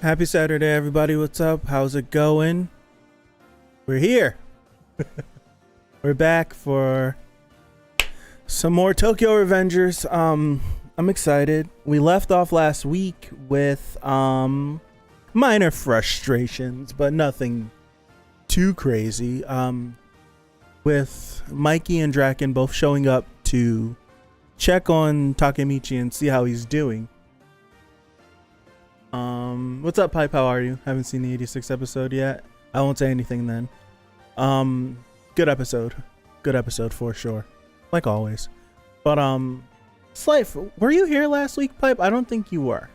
Happy Saturday, everybody. What's up? How's it going? We're here. We're back for some more Tokyo Revengers. I'm excited. We left off last week with minor frustrations, but nothing too crazy. With Mikey and Draken both showing up to check on Takemichi and see how he's doing. What's up, Pipe? How are you? Haven't seen the 86th episode yet. I won't say anything then. Good episode. Good episode for sure. Like always. But, Slife, were you here last week, Pipe? I don't think you were.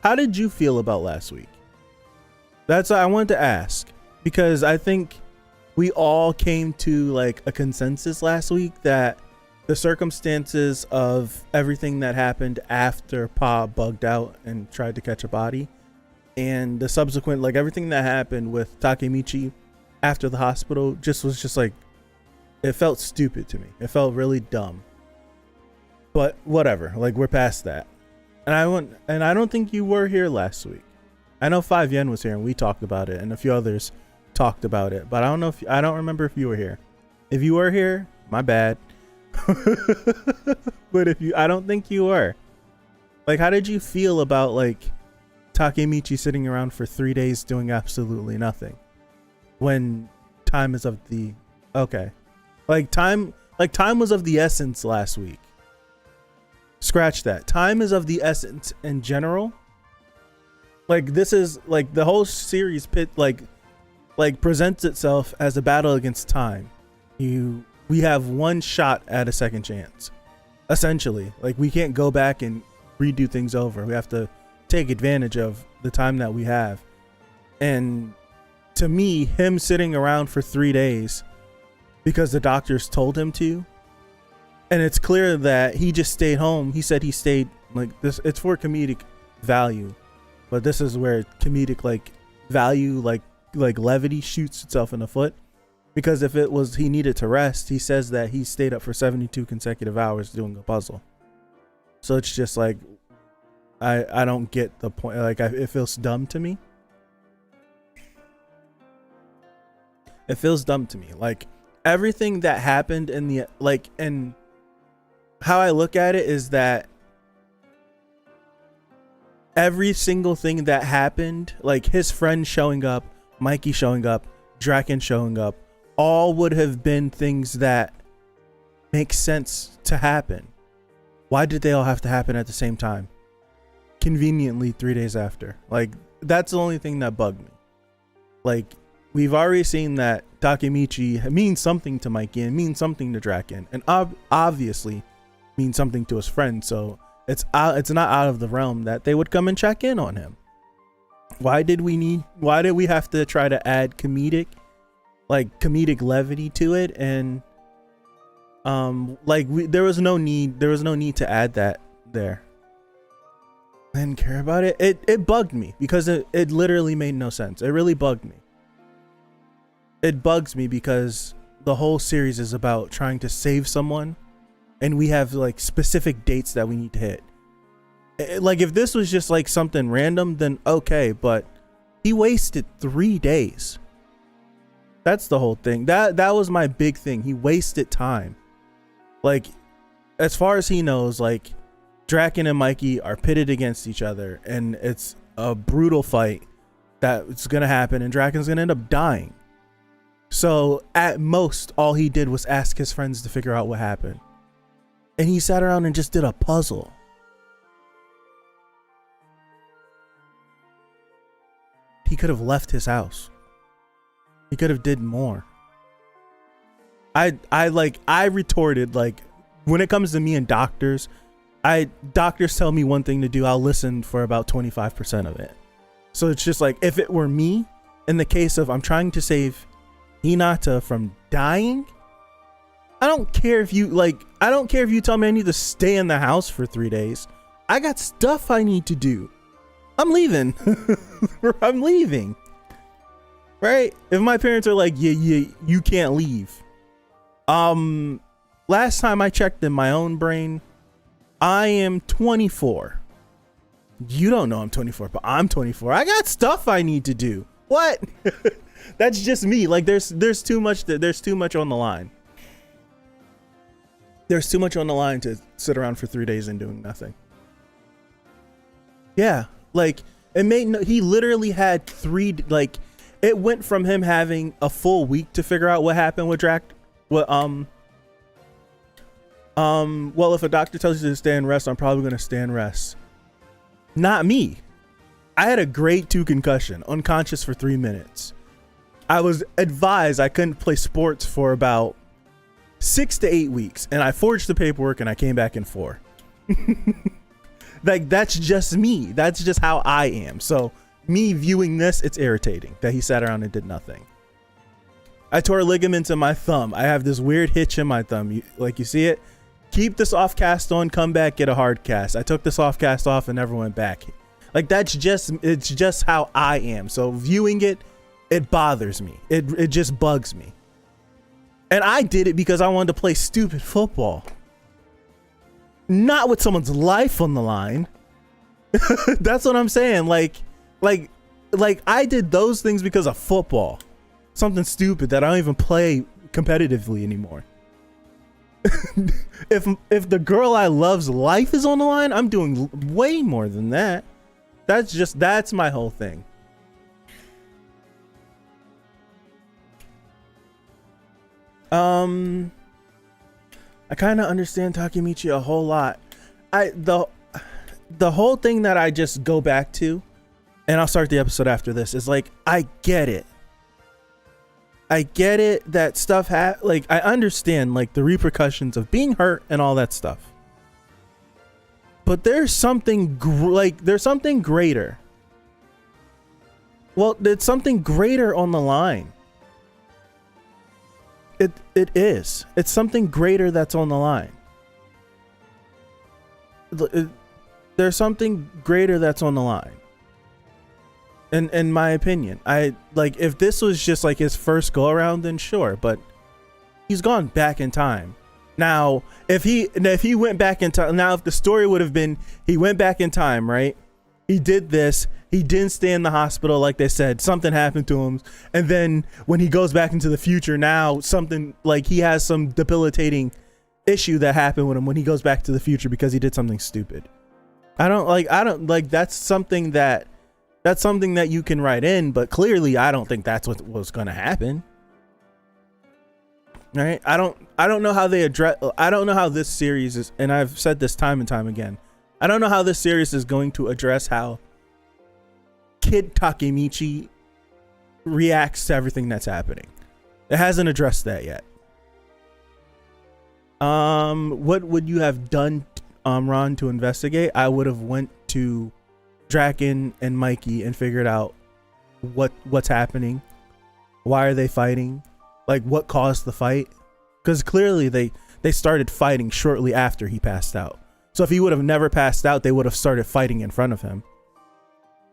How did you feel about last week? That's what I wanted to ask. Because I think we all came to, like, a consensus last week that the circumstances of everything that happened after Pa bugged out and tried to catch a body, and the subsequent, like, everything that happened with Takemichi after the hospital was just like, it felt stupid to me. It felt really dumb. But whatever, like, we're past that. And I don't think you were here last week. I know 5 Yen was here and we talked about it, and a few others talked about it, but I don't remember if you were here. If you were here, my bad. But I don't think you were. Like, how did you feel about, like, Takemichi sitting around for 3 days doing absolutely nothing when time is of the time was of the essence last week? Scratch that. Time is of the essence in general. Like, this is like the whole series presents itself as a battle against time. We have one shot at a second chance, essentially. Like, we can't go back and redo things over. We have to take advantage of the time that we have. And to me, him sitting around for 3 days because the doctors told him to, and it's clear that he just stayed home. He said he stayed, like, this, it's for comedic value, but this is where comedic, like, value, like levity shoots itself in the foot. Because if it was he needed to rest, he says that he stayed up for 72 consecutive hours doing a puzzle. So it's just like, I don't get the point. Like, it feels dumb to me. It feels dumb to me. Like, everything that happened in the, like, and how I look at it is that every single thing that happened, like his friend showing up, Mikey showing up, Draken showing up, all would have been things that make sense to happen. Why did they all have to happen at the same time? Conveniently 3 days after. Like, that's the only thing that bugged me. Like, we've already seen that Takemichi means something to Mikey and means something to Draken, and obviously means something to his friend. So it's not out of the realm that they would come and check in on him. Why did we have to try to add comedic levity to it? And there was no need to add that there. I didn't care about it. It bugged me because it literally made no sense. It really bugged me. It bugs me because the whole series is about trying to save someone, and we have, like, specific dates that we need to hit. Like, if this was just, like, something random, then okay, but he wasted 3 days. That's the whole thing. That was my big thing. He wasted time. Like, as far as he knows, like, Draken and Mikey are pitted against each other, and it's a brutal fight that's gonna happen, and Draken's gonna end up dying. So at most, all he did was ask his friends to figure out what happened, and he sat around and just did a puzzle. He could have left his house. He could have did more. I retorted, like, when it comes to me and doctors tell me one thing to do, I'll listen for about 25% of it. So it's just like, if it were me, in the case of I'm trying to save Hinata from dying, I don't care if you tell me I need to stay in the house for 3 days. I got stuff I need to do. I'm leaving. I'm leaving. Right? If my parents are like, yeah, you can't leave. Last time I checked in my own brain, I am 24. You don't know I'm 24, but I'm 24. I got stuff I need to do. What? That's just me. Like there's too much on the line. There's too much on the line to sit around for 3 days and doing nothing. Yeah, like he literally had it went from him having a full week to figure out what happened with well, if a doctor tells you to stay and rest, I'm probably going to stay and rest. Not me. I had a grade 2 concussion, unconscious for 3 minutes. I was advised I couldn't play sports for about 6 to 8 weeks, and I forged the paperwork and I came back in 4. Like, that's just me. That's just how I am. So me viewing this, it's irritating that he sat around and did nothing. I tore ligaments in my thumb. I have this weird hitch in my thumb. You see it? Keep the soft cast on, come back, get a hard cast. I took the soft cast off and never went back. Like, it's just how I am. So viewing it, it bothers me. It just bugs me. And I did it because I wanted to play stupid football. Not with someone's life on the line. That's what I'm saying. Like I did those things because of football. Something stupid that I don't even play competitively anymore. If the girl I love's life is on the line, I'm doing way more than that. That's my whole thing. I kind of understand Takemichi a whole lot. The whole thing that I just go back to, and I'll start the episode after this, is like, I get it. I get it that stuff I understand like the repercussions of being hurt and all that stuff. But there's something there's something greater. Well, there's something greater on the line. It is. It's something greater that's on the line. There's something greater that's on the line. In my opinion, if this was just like his first go around, then sure, but he's gone back in time. Now, if he went back in time, now if the story would have been he went back in time, right? He did this. He didn't stay in the hospital, like they said. Something happened to him, and then when he goes back into the future, now something like he has some debilitating issue that happened with him when he goes back to the future because he did something stupid. I don't like that's something that you can write in, but clearly I don't think that's what was going to happen. All right. I don't know how they address, I don't know how this series is, and I've said this time and time again, I don't know how this series is going to address how Kid Takemichi reacts to everything that's happening. It hasn't addressed that yet. What would you have done, Ron, to investigate? I would have went to Draken and Mikey and figured out what's happening. Why are they fighting? Like, what caused the fight? Because clearly they started fighting shortly after he passed out. So if he would have never passed out, they would have started fighting in front of him.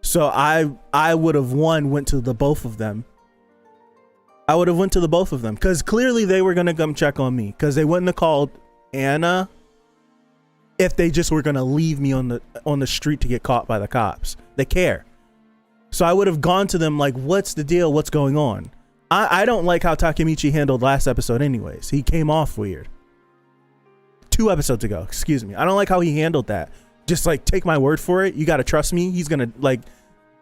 So I would have went to the both of them. I would have went to the both of them because clearly they were gonna come check on me because they wouldn't have called Anna if they just were gonna leave me on the street to get caught by the cops. They care. So I would have gone to them like, what's the deal? What's going on? I don't like how Takemichi handled last episode anyways. He came off weird. 2 episodes ago, excuse me. I don't like how he handled that. Just like, take my word for it. You got to trust me. He's going to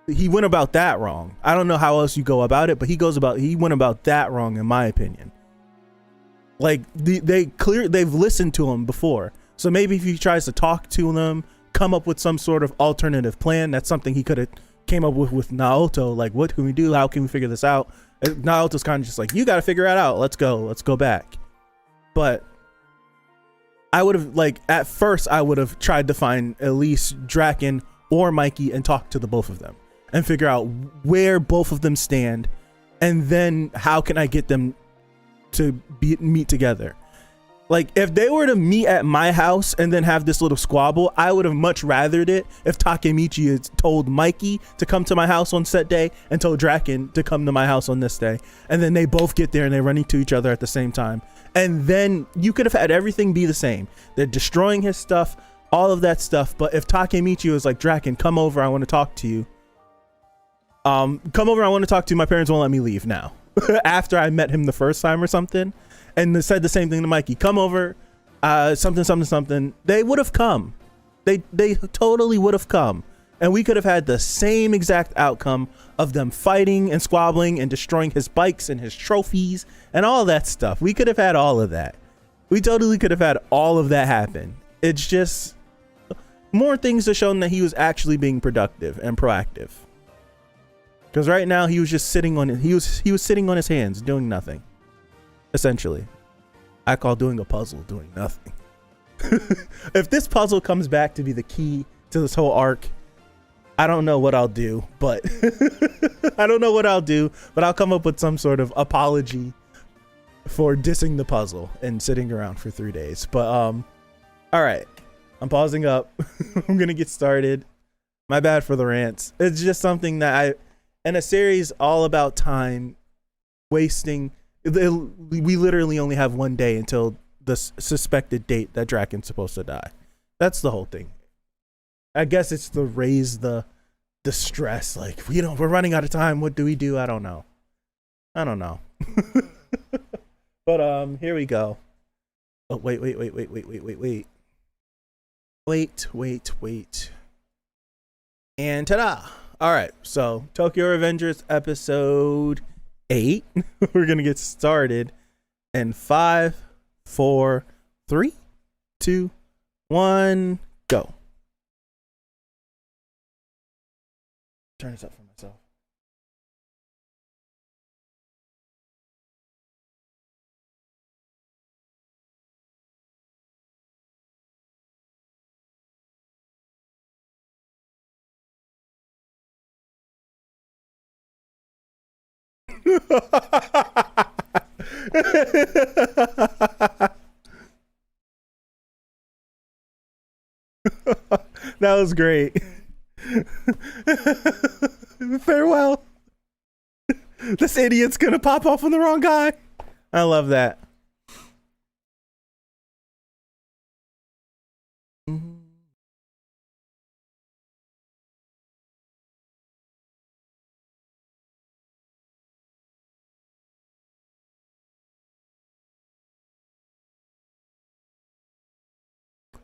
he went about that wrong. I don't know how else you go about it, but he went about that wrong in my opinion. Like they've listened to him before. So maybe if he tries to talk to them, come up with some sort of alternative plan, that's something he could have came up with Naoto. Like, what can we do? How can we figure this out? Naoto's kind of just like, you got to figure it out. Let's go back. But I would have at first I would have tried to find at least Draken or Mikey and talk to the both of them and figure out where both of them stand. And then how can I get them to meet together? Like, if they were to meet at my house and then have this little squabble, I would have much rathered it if Takemichi had told Mikey to come to my house on set day and told Draken to come to my house on this day. And then they both get there and they run into each other at the same time. And then you could have had everything be the same. They're destroying his stuff. all of that stuff. But if Takemichi was like, Draken, come over, I want to talk to you. Come over, I want to talk to you. My parents won't let me leave now. After I met him the first time or something, and they said the same thing to Mikey, come over, something. They would have come. They totally would have come. And we could have had the same exact outcome of them fighting and squabbling and destroying his bikes and his trophies and all that stuff. We could have had all of that. We totally could have had all of that happen. It's just more things to show that he was actually being productive and proactive. Because right now he was just sitting on it. He was sitting on his hands doing nothing. Essentially. I call doing a puzzle doing nothing. If this puzzle comes back to be the key to this whole arc, I don't know what I'll do, but I'll come up with some sort of apology for dissing the puzzle and sitting around for 3 days. But all right, I'm pausing up. I'm gonna get started. My bad for the rants. It's just something that in a series all about time wasting, we literally only have 1 day until the suspected date that Draken's supposed to die. That's the whole thing. I guess it's to raise the stress. Like, we're running out of time. What do we do? I don't know. But here we go. Oh, wait. Wait. And ta-da! All right, so Tokyo Revengers episode 8. We're gonna get started in 5, 4, 3, 2, 1, go. Turn this up for myself. That was great. Farewell. This idiot's gonna pop off on the wrong guy. I love that.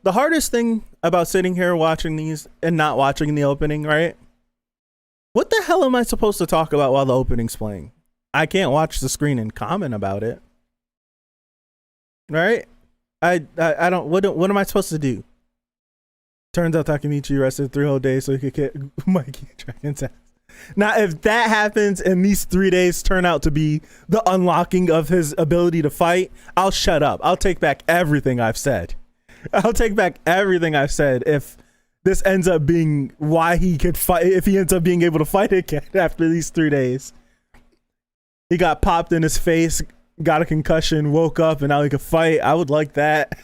The hardest thing about sitting here watching these and not watching the opening, right? What the hell am I supposed to talk about while the opening's playing? I can't watch the screen and comment about it. Right? I don't, what am I supposed to do? Turns out Takemichi rested 3 whole days so he could get Mikey Dragon's ass. Now, if that happens and these 3 days turn out to be the unlocking of his ability to fight, I'll shut up. I'll take back everything I've said. If this ends up being why he could fight, if he ends up being able to fight again after these 3 days. He got popped in his face, got a concussion, woke up, and now he could fight. I would like that.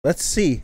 Let's see.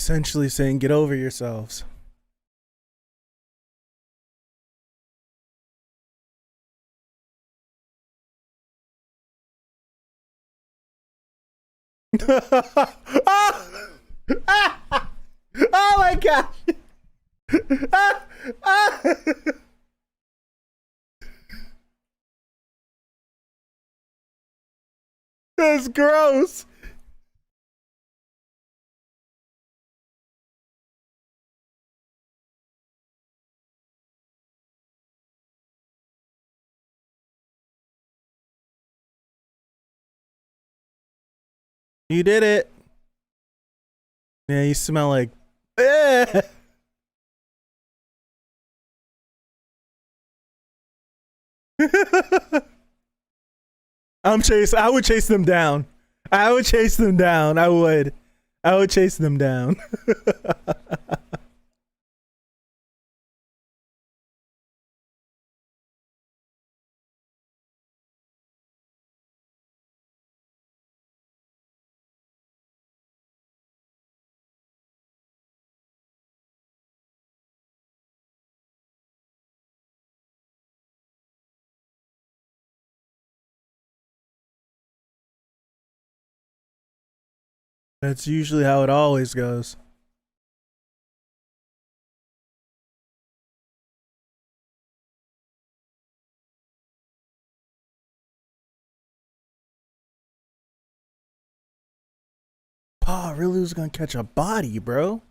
Essentially saying, get over yourselves. Oh my god! That's gross. You did it. Yeah, you smell like. I would chase them down. I would chase them down. I would. I would chase them down. That's usually how it always goes. Pa really was gonna catch a body, bro.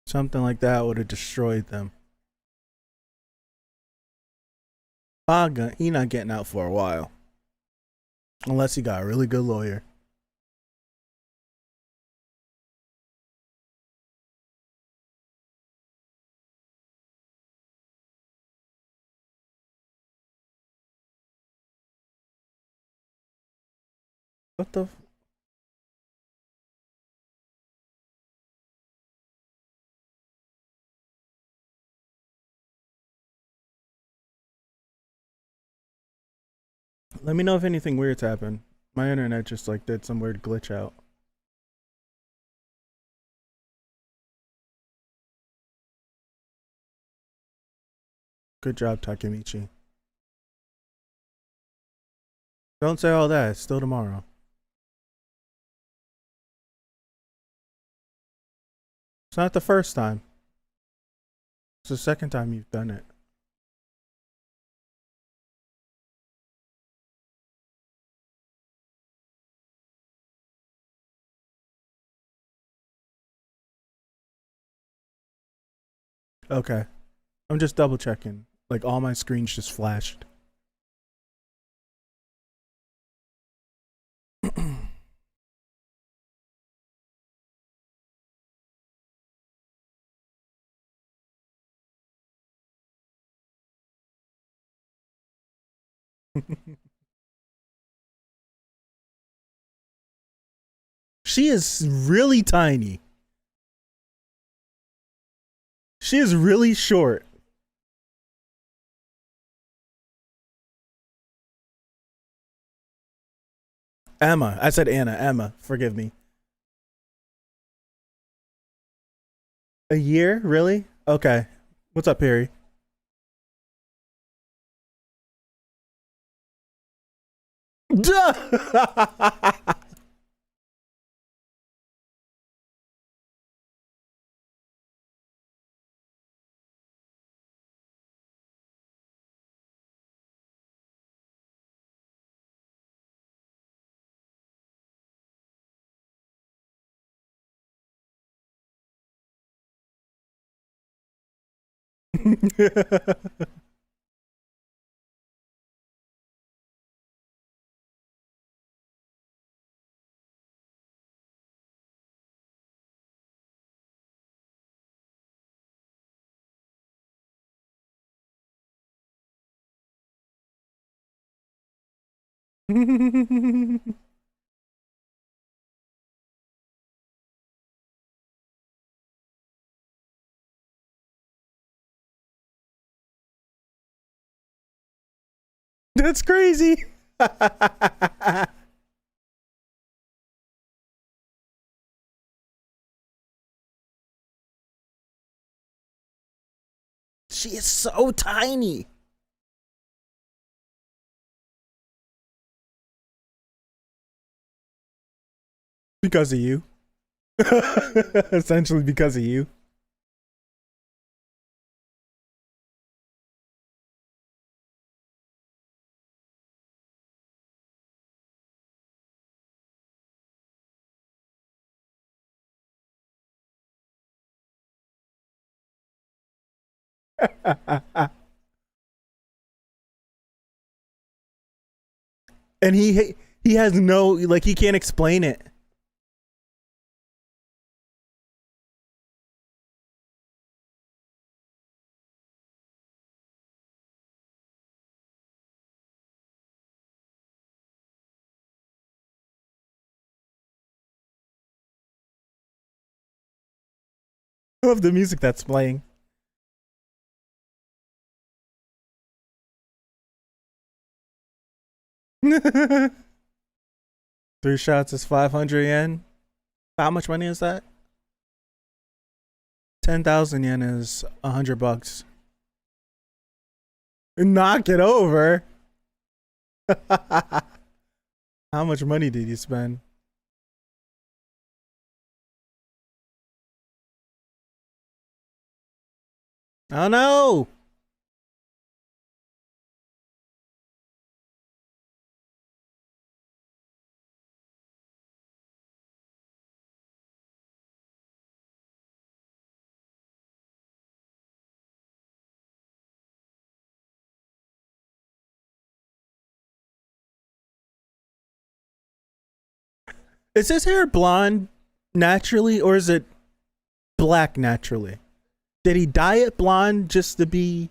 Something like that would have destroyed them. He not getting out for a while. Unless he got a really good lawyer. What the? Let me know if anything weird's happened. My internet just like did some weird glitch out. Good job, Takemichi. Don't say all that. It's still tomorrow. It's not the first time. It's the second time you've done it. Okay. I'm just double checking. Like all my screens just flashed. She is really tiny. She is really short. Emma. I said Anna. Emma. Forgive me. A year? Really? Okay. What's up, Perry? That's crazy. She is so tiny. Because of you. Essentially because of you. And he has no, like, he can't explain it. I love the music that's playing. Three shots is 500 yen. How much money is that? 10,000 yen is $100. Knock it over. How much money did you spend? Oh no! Is his hair blonde naturally, or is it black naturally? Did he dye it blonde just to be...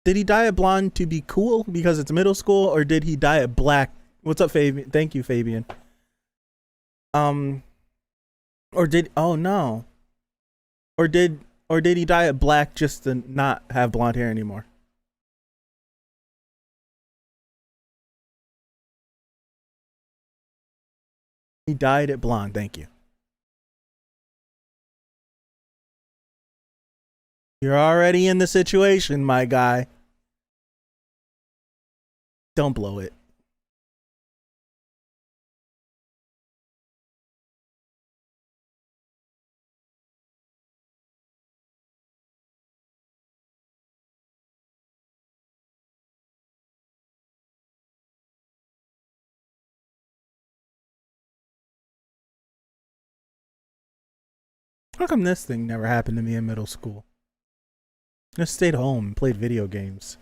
Did he dye it blonde to be cool because it's middle school, or did he dye it black? What's up, Fabian? Thank you, Fabian. Or did... Oh, no. Or did he dye it black just to not have blonde hair anymore? He dyed it blonde, thank you. You're already in the situation, my guy. Don't blow it. How come this thing never happened to me in middle school? I stayed home and played video games.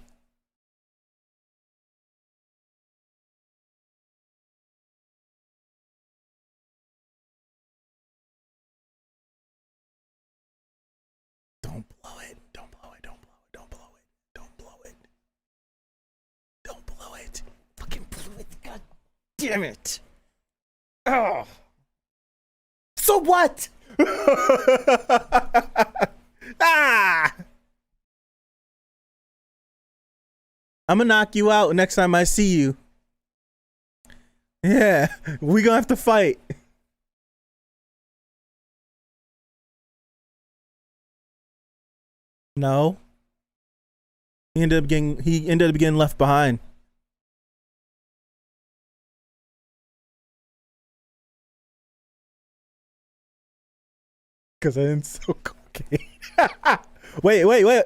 Don't blow it. Don't blow it. Don't blow it. Don't blow it. Don't blow it. Don't blow it. Fucking blow it. God damn it. Oh. So what? Ah! I'm gonna knock you out next time I see you. Yeah, we gonna have to fight. No. He ended up getting left behind. Cause I didn't sell cocaine. Wait.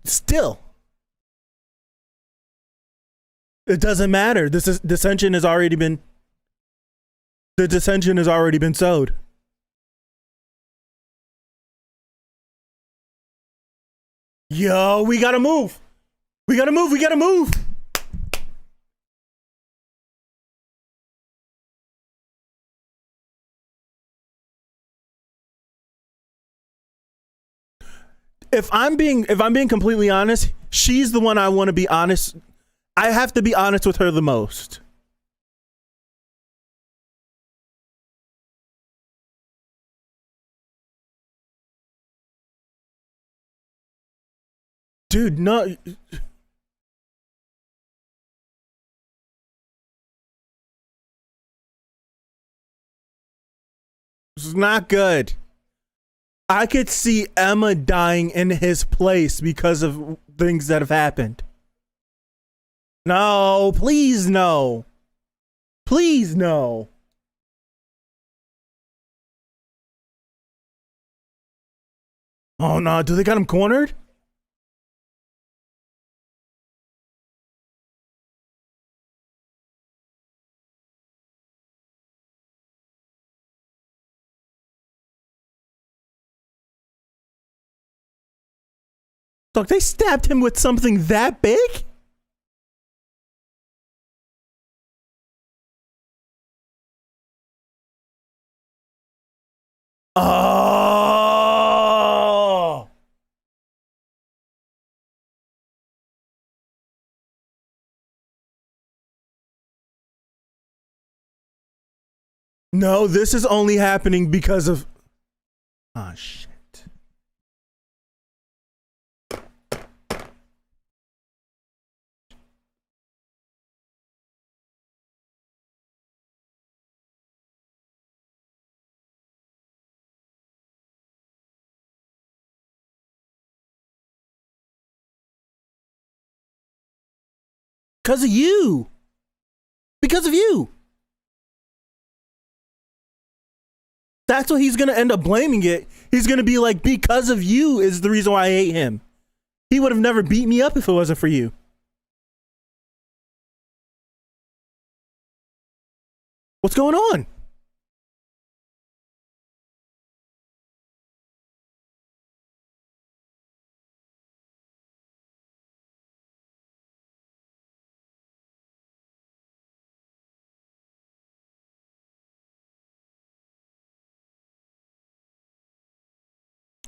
Still, it doesn't matter. The dissension has already been sowed. Yo, we gotta move. We gotta move. If I'm being completely honest, she's the one I want to be honest. I have to be honest with her the most. Dude, no. This is not good. I could see Emma dying in his place because of things that have happened. No, please no. Please no. Oh no, do they got him cornered? Look, they stabbed him with something that big? Oh. No, this is only happening because of... Ah, oh, shit. Because of you. Because of you. That's what he's going to end up blaming it. He's going to be like, because of you is the reason why I hate him. He would have never beat me up if it wasn't for you. What's going on?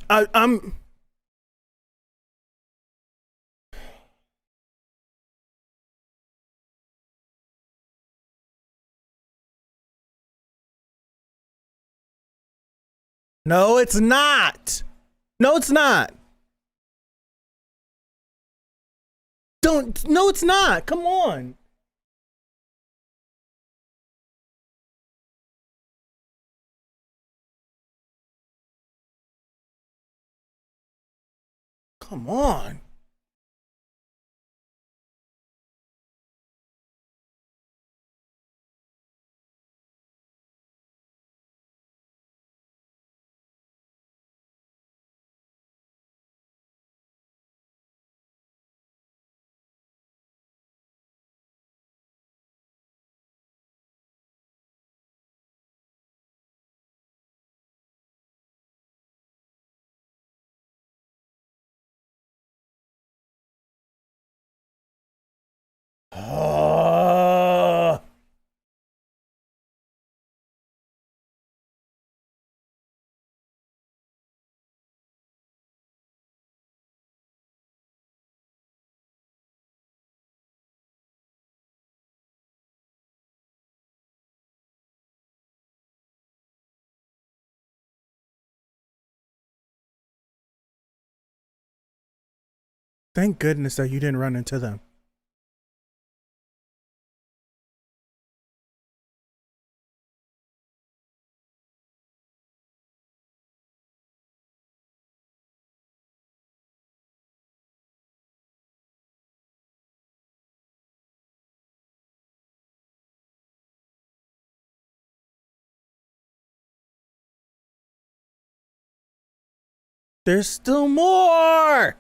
I'm... No, it's not. No, it's not. Don't. No, it's not. Come on. Come on. Thank goodness that you didn't run into them. There's still more.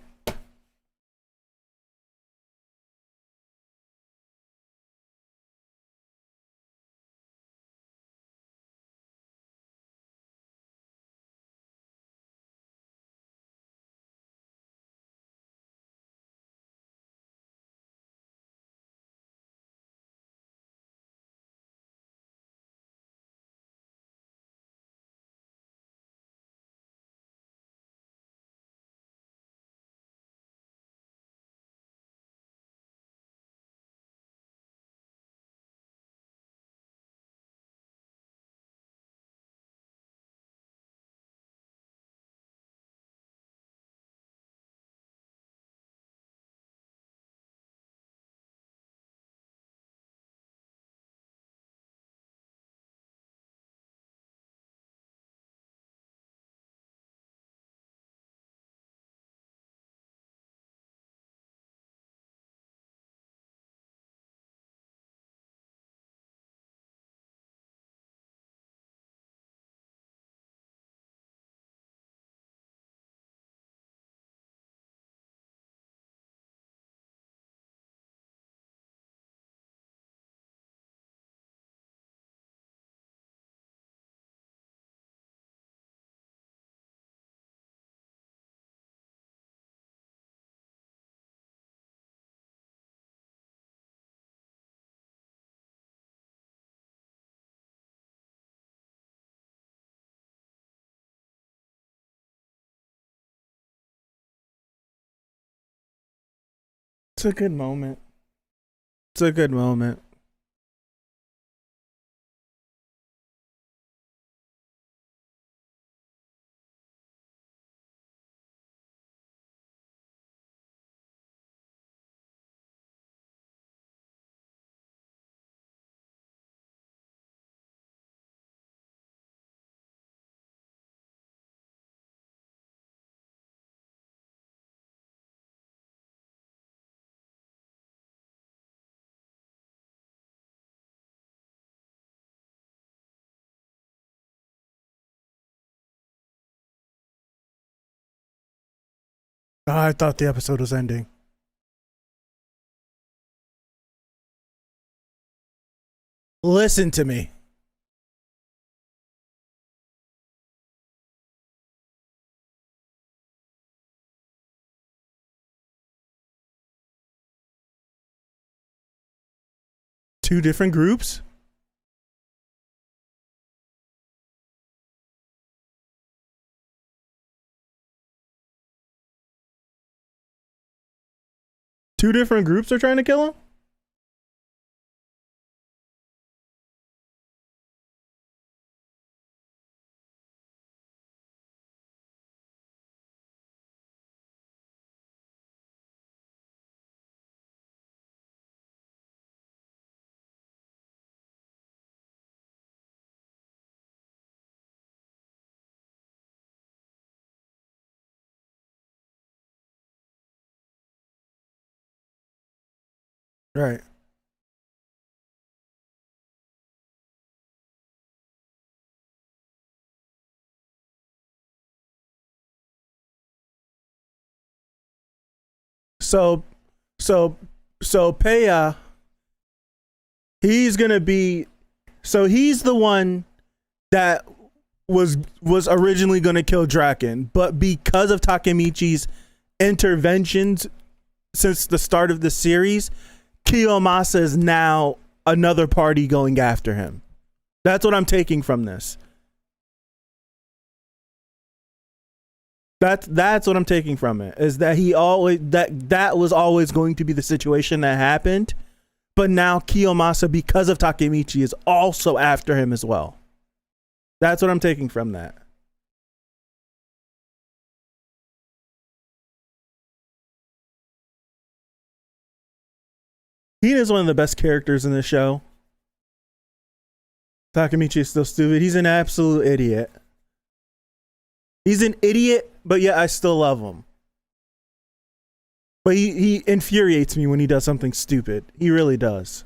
It's a good moment. It's a good moment. Oh, I thought the episode was ending. Listen to me. Two different groups? Two different groups are trying to kill him? Right. So so so Peya, he's gonna be, so he's the one that was originally gonna kill Draken, but because of Takemichi's interventions since the start of the series, Kiyomasa is now another party going after him. That's what I'm taking from this. That's what I'm taking from it, is that he always, that was always going to be the situation that happened, but now Kiyomasa, because of Takemichi, is also after him as well. That's what I'm taking from that. Hina is one of the best characters in this show. Takemichi is still stupid. He's an absolute idiot. He's an idiot, but yet I still love him. But he infuriates me when he does something stupid. He really does.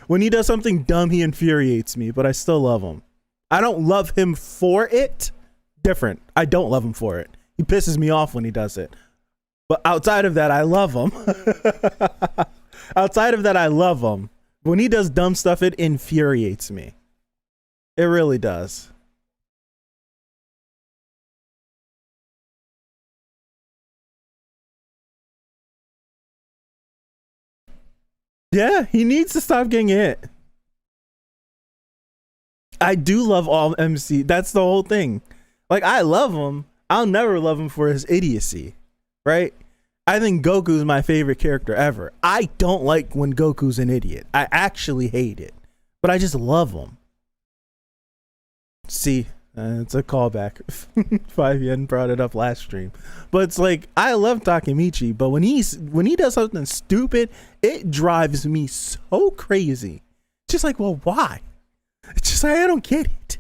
When he does something dumb, he infuriates me, but I still love him. I don't love him for it. Different. I don't love him for it. He pisses me off when he does it. But outside of that, I love him. Outside of that, I love him. When he does dumb stuff, it infuriates me. It really does. Yeah, he needs to stop getting hit. I do love all MC. That's the whole thing. Like, I love him. I'll never love him for his idiocy, right? I think Goku's my favorite character ever. I don't like when Goku's an idiot. I actually hate it, but I just love him. See, it's a callback. 5 Yen brought it up last stream, but it's like, I love Takemichi, but when he does something stupid, it drives me so crazy. Just like, well, why? It's just like, I don't get it.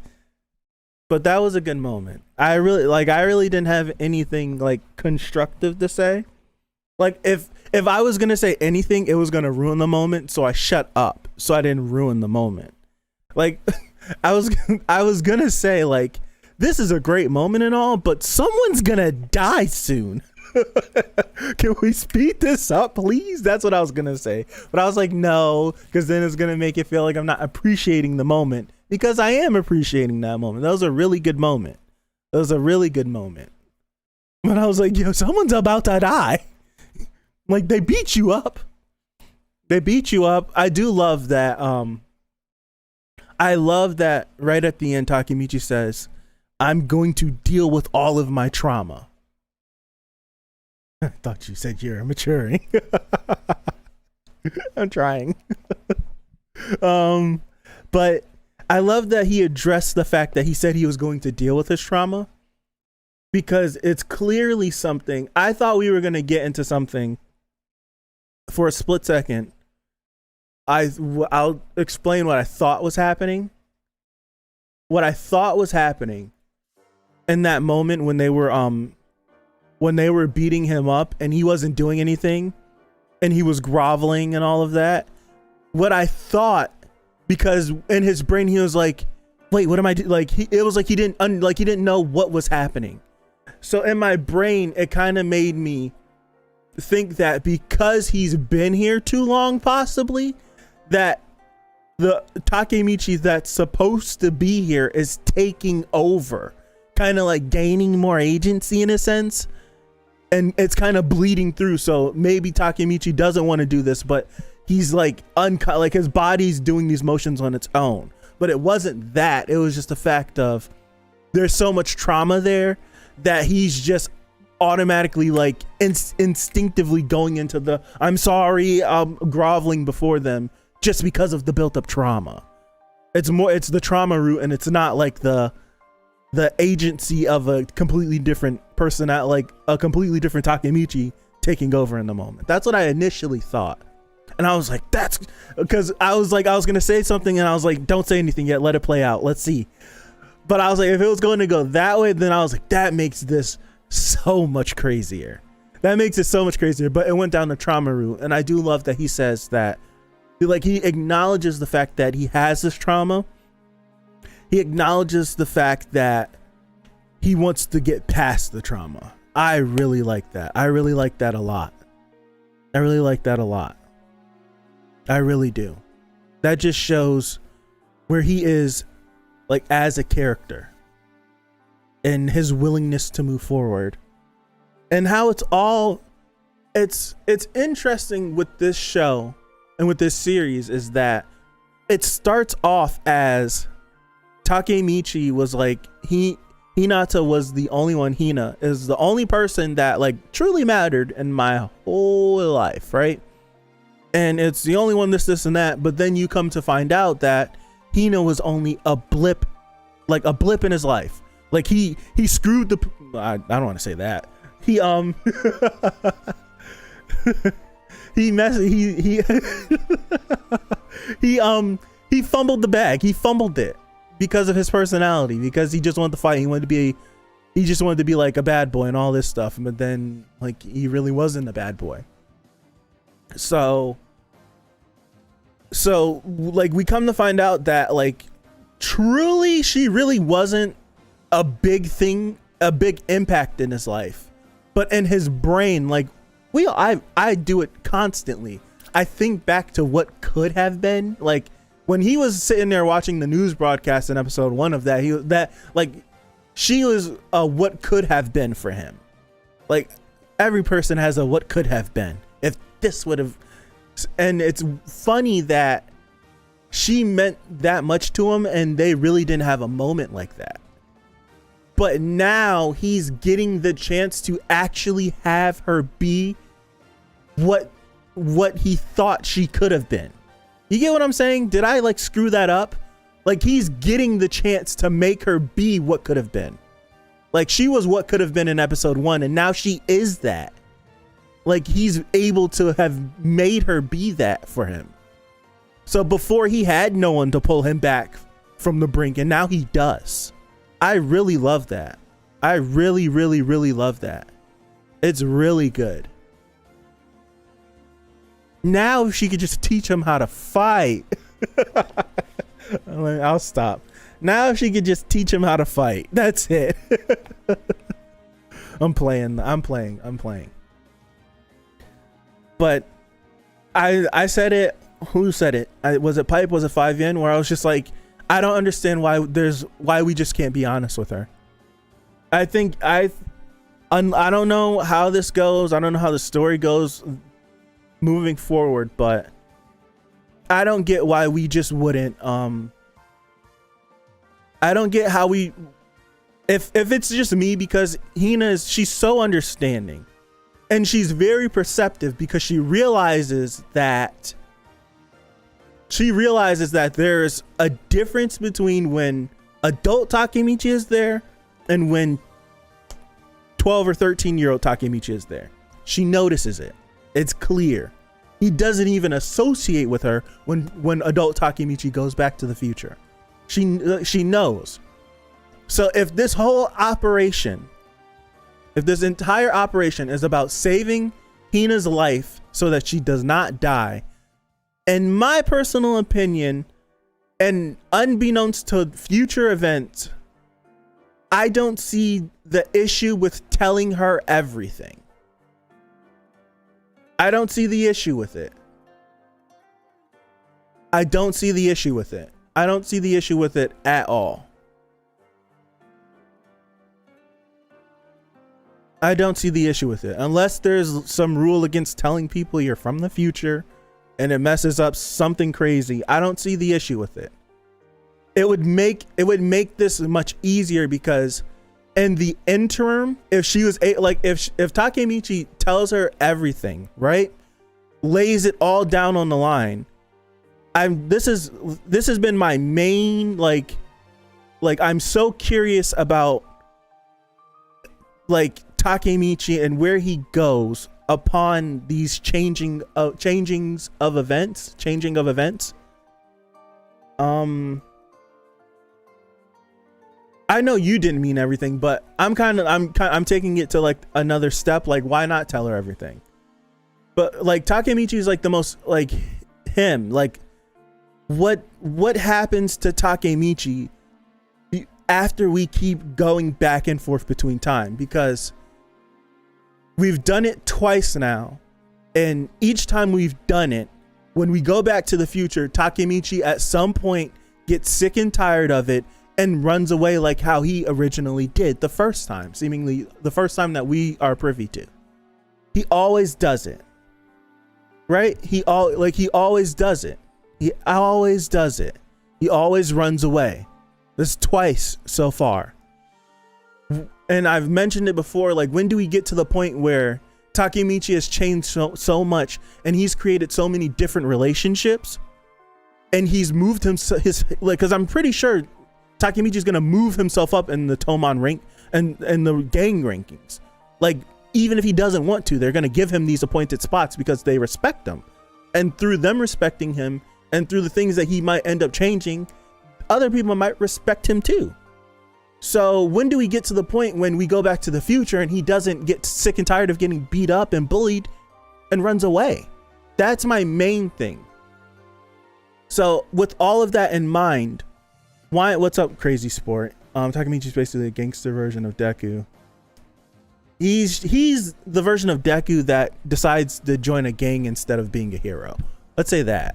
But that was a good moment. I really didn't have anything like constructive to say. Like, if I was gonna say anything, it was gonna ruin the moment, so I shut up, so I didn't ruin the moment. Like, I was gonna say, like, this is a great moment and all, but someone's gonna die soon. Can we speed this up, please? That's what I was gonna say, but I was like, no, because then it's gonna make it feel like I'm not appreciating the moment, because I am appreciating that moment. That was a really good moment. That was a really good moment. But I was like, yo, someone's about to die. Like, they beat you up. They beat you up. I do love that. I love that right at the end, Takemichi says, I'm going to deal with all of my trauma. I thought you said you're maturing. I'm trying. But I love that he addressed the fact that he said he was going to deal with his trauma, because it's clearly something. I thought we were going to get into something for a split second. I'll explain what I thought was happening. What I thought was happening in that moment when they were beating him up and he wasn't doing anything and he was groveling and all of that. What I thought, because in his brain he was like, wait, what am I doing? Like it was like he didn't know what was happening. So in my brain, it kind of made me think that because he's been here too long, possibly, that the Takemichi that's supposed to be here is taking over, kind of like gaining more agency in a sense, and it's kind of bleeding through. So maybe Takemichi doesn't want to do this, but he's like like his body's doing these motions on its own. But it wasn't that. It was just the fact of there's so much trauma there that he's just automatically like instinctively going into the I'm sorry, groveling before them just because of the built up trauma. It's the trauma root, and it's not like the agency of a completely different person, like a completely different Takemichi taking over in the moment. That's what I initially thought. And I was like, that's because I was going to say something and I was like, don't say anything yet. Let it play out. Let's see. But I was like, if it was going to go that way, then I was like, that makes this so much crazier. That makes it so much crazier. But it went down the trauma route. And I do love that he says that, like, he acknowledges the fact that he has this trauma. He acknowledges the fact that he wants to get past the trauma. I really like that. I really like that a lot. I really like that a lot. I really do. That just shows where he is, like, as a character and his willingness to move forward, and how it's interesting with this show and with this series is that it starts off as Takemichi was like, Hinata was the only one. Hina is the only person that like truly mattered in my whole life, right? And it's the only one this and that. But then you come to find out that Hina was only a blip, like a blip in his life. Like he screwed the, I don't want to say that. He he fumbled the bag. He fumbled it because of his personality, because he just wanted to fight. He just wanted to be like a bad boy and all this stuff. But then like he really wasn't a bad boy. So like we come to find out that like truly she really wasn't a big thing, a big impact in his life, but in his brain, like I do it constantly. I think back to what could have been, like when he was sitting there watching the news broadcast in episode 1 of that, she was a what could have been for him. Like every person has a what could have been if this would have. And it's funny that she meant that much to him and they really didn't have a moment like that. But now he's getting the chance to actually have her be what he thought she could have been. You get what I'm saying? Did I like screw that up? Like he's getting the chance to make her be what could have been. Like she was what could have been in episode 1 and now she is that. Like he's able to have made her be that for him. So before he had no one to pull him back from the brink, and now he does. I really love that. I really, really, really love that. It's really good. Now if she could just teach him how to fight. I'll stop. Now if she could just teach him how to fight. That's it. I'm playing. But I said it. Who said it? Was it Pipe? Was it 5 Yen? Where I was just like, I don't understand why we just can't be honest with her. I don't know how this goes. I don't know how the story goes moving forward, but I don't get why we just wouldn't. I don't get how we. If it's just me, because she's so understanding. And she's very perceptive because she realizes that there's a difference between when adult Takemichi is there and when 12 or 13-year-old Takemichi is there. She notices it. It's clear. He doesn't even associate with her when adult Takemichi goes back to the future. She knows. So if this entire operation is about saving Hina's life so that she does not die, in my personal opinion, and unbeknownst to future events, I don't see the issue with telling her everything. I don't see the issue with it. I don't see the issue with it. I don't see the issue with it at all. I don't see the issue with it. Unless there's some rule against telling people you're from the future and it messes up something crazy, I don't see the issue with it. It would make this much easier because in the interim, if she was if Takemichi tells her everything, right? Lays it all down on the line. This has been my main like I'm so curious about like Takemichi and where he goes upon these changing of events. I know you didn't mean everything, but I'm taking it to like another step. Like, why not tell her everything? But like Takemichi is like the most like him. Like, what happens to Takemichi after we keep going back and forth between time? Because we've done it twice now, and each time we've done it, when we go back to the future, Takemichi at some point gets sick and tired of it and runs away like how he originally did the first time, seemingly the first time that we are privy to. He always does it, right? He always does it. He always does it. He always runs away. This twice so far. And I've mentioned it before, like, when do we get to the point where Takemichi has changed so much and he's created so many different relationships and he's moved because I'm pretty sure Takemichi's going to move himself up in the Tomon rank and the gang rankings. Like, even if he doesn't want to, they're going to give him these appointed spots because they respect him. And through them respecting him and through the things that he might end up changing, other people might respect him too. So when do we get to the point when we go back to the future and he doesn't get sick and tired of getting beat up and bullied and runs away? That's my main thing. So with all of that in mind, what's up, Crazy Sport? Takemichi's basically a gangster version of Deku. He's the version of Deku that decides to join a gang instead of being a hero. Let's say that.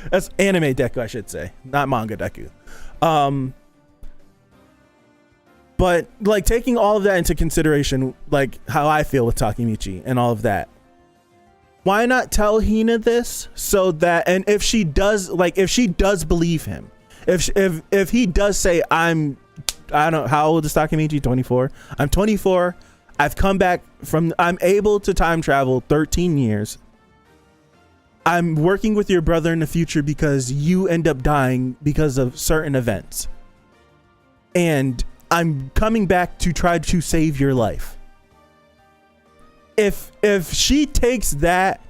That's anime Deku, I should say, not manga Deku. But like taking all of that into consideration, like how I feel with Takemichi and all of that, why not tell Hina this so that, and if she does believe him, if he does say, I don't know, how old is Takemichi? 24. I'm 24. I've come back I'm able to time travel 13 years. I'm working with your brother in the future because you end up dying because of certain events. And I'm coming back to try to save your life. If she takes that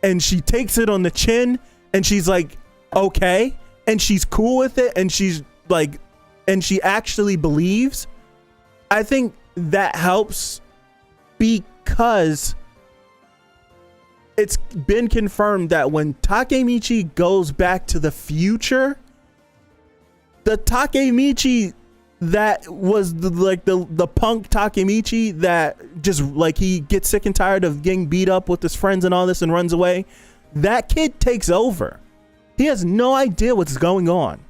and she takes it on the chin and she's like, okay, and she's cool with it and she's like, and she actually believes, I think that helps because it's been confirmed that when Takemichi goes back to the future, the Takemichi that was the punk Takemichi that just like he gets sick and tired of getting beat up with his friends and all this and runs away, that kid takes over. He has no idea what's going on.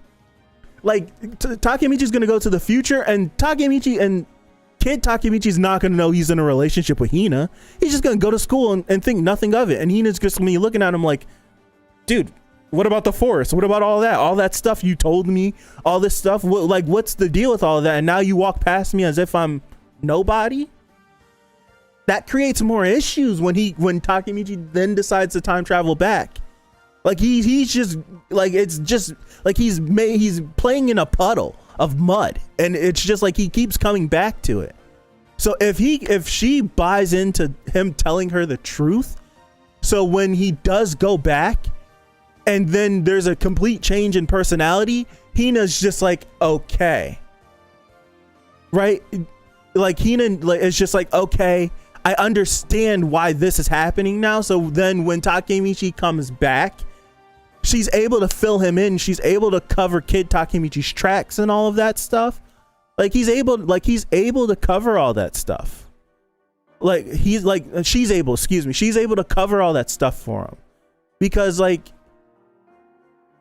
Like Takemichi's gonna go to the future and Takemichi and kid Takemichi's not gonna know he's in a relationship with Hina. He's just gonna go to school and think nothing of it. And Hina's just gonna be looking at him like, dude, what about the forest? What about all that stuff you told me, all this stuff? What's the deal with all of that? And now you walk past me as if I'm nobody. that creates more issues when Takemichi then decides to time travel back. Like he's just like, it's just like he's playing in a puddle of mud, and it's just like he keeps coming back to it. So if she buys into him telling her the truth, so when he does go back and then there's a complete change in personality, Hina's just like, okay, right? Like Hina is just like, okay, I understand why this is happening now. So then when Takemichi comes back, she's able to fill him in. She's able to cover Kid Takemichi's tracks and all of that stuff. Like he's able to cover all that stuff. She's able to cover all that stuff for him, because like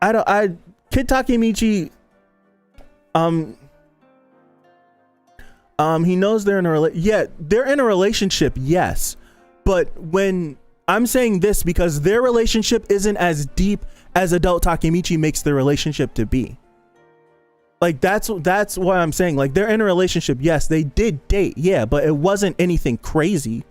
Kid Takemichi, he knows they're in a relationship, yes, but when I'm saying this, because their relationship isn't as deep as adult Takemichi makes their relationship to be. Like that's why I'm saying, like, they're in a relationship, yes, they did date, yeah, but it wasn't anything crazy,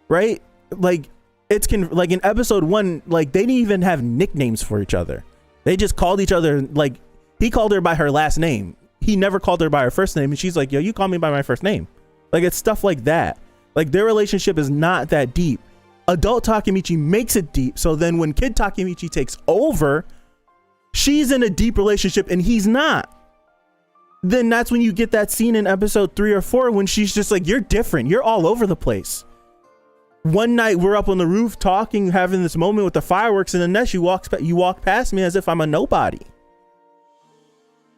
right? Like like in episode 1, like they didn't even have nicknames for each other. They just called each other, like he called her by her last name. He never called her by her first name, and she's like, yo, you call me by my first name. Like, it's stuff like that. Like, their relationship is not that deep. Adult Takemichi makes it deep. So then when Kid Takemichi takes over, she's in a deep relationship and he's not. Then that's when you get that scene in episode 3 or 4 when she's just like, you're different. You're all over the place. One night we're up on the roof talking, having this moment with the fireworks, and the next you walk past me as if I'm a nobody.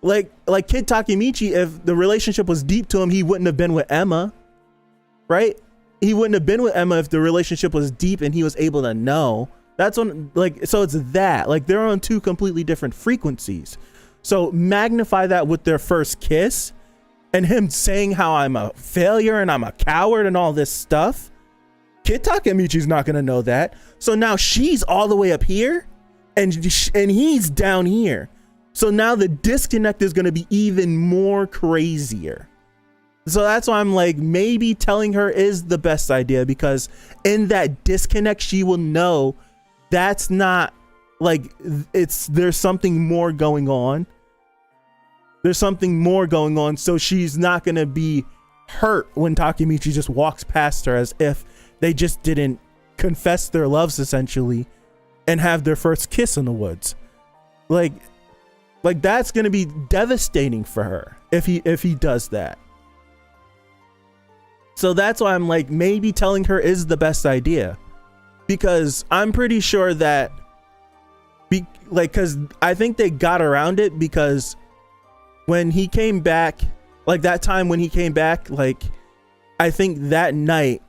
Like Kid Takemichi, if the relationship was deep to him, he wouldn't have been with Emma, right? He wouldn't have been with Emma if the relationship was deep and he was able to know. That's when, like, so it's that, like, they're on two completely different frequencies. So magnify that with their first kiss and him saying how I'm a failure and I'm a coward and all this stuff. Kid Takemichi's not going to know that. So now she's all the way up here and he's down here. So now the disconnect is going to be even more crazier. So that's why I'm like, maybe telling her is the best idea, because in that disconnect, she will know that's not like, there's something more going on. There's something more going on. So she's not going to be hurt when Takemichi just walks past her as if they just didn't confess their loves essentially and have their first kiss in the woods. Like that's going to be devastating for her if he does that. So that's why I'm like, maybe telling her is the best idea, because I'm pretty sure that because I think they got around it, because when he came back, like that time when he came back, like I think that night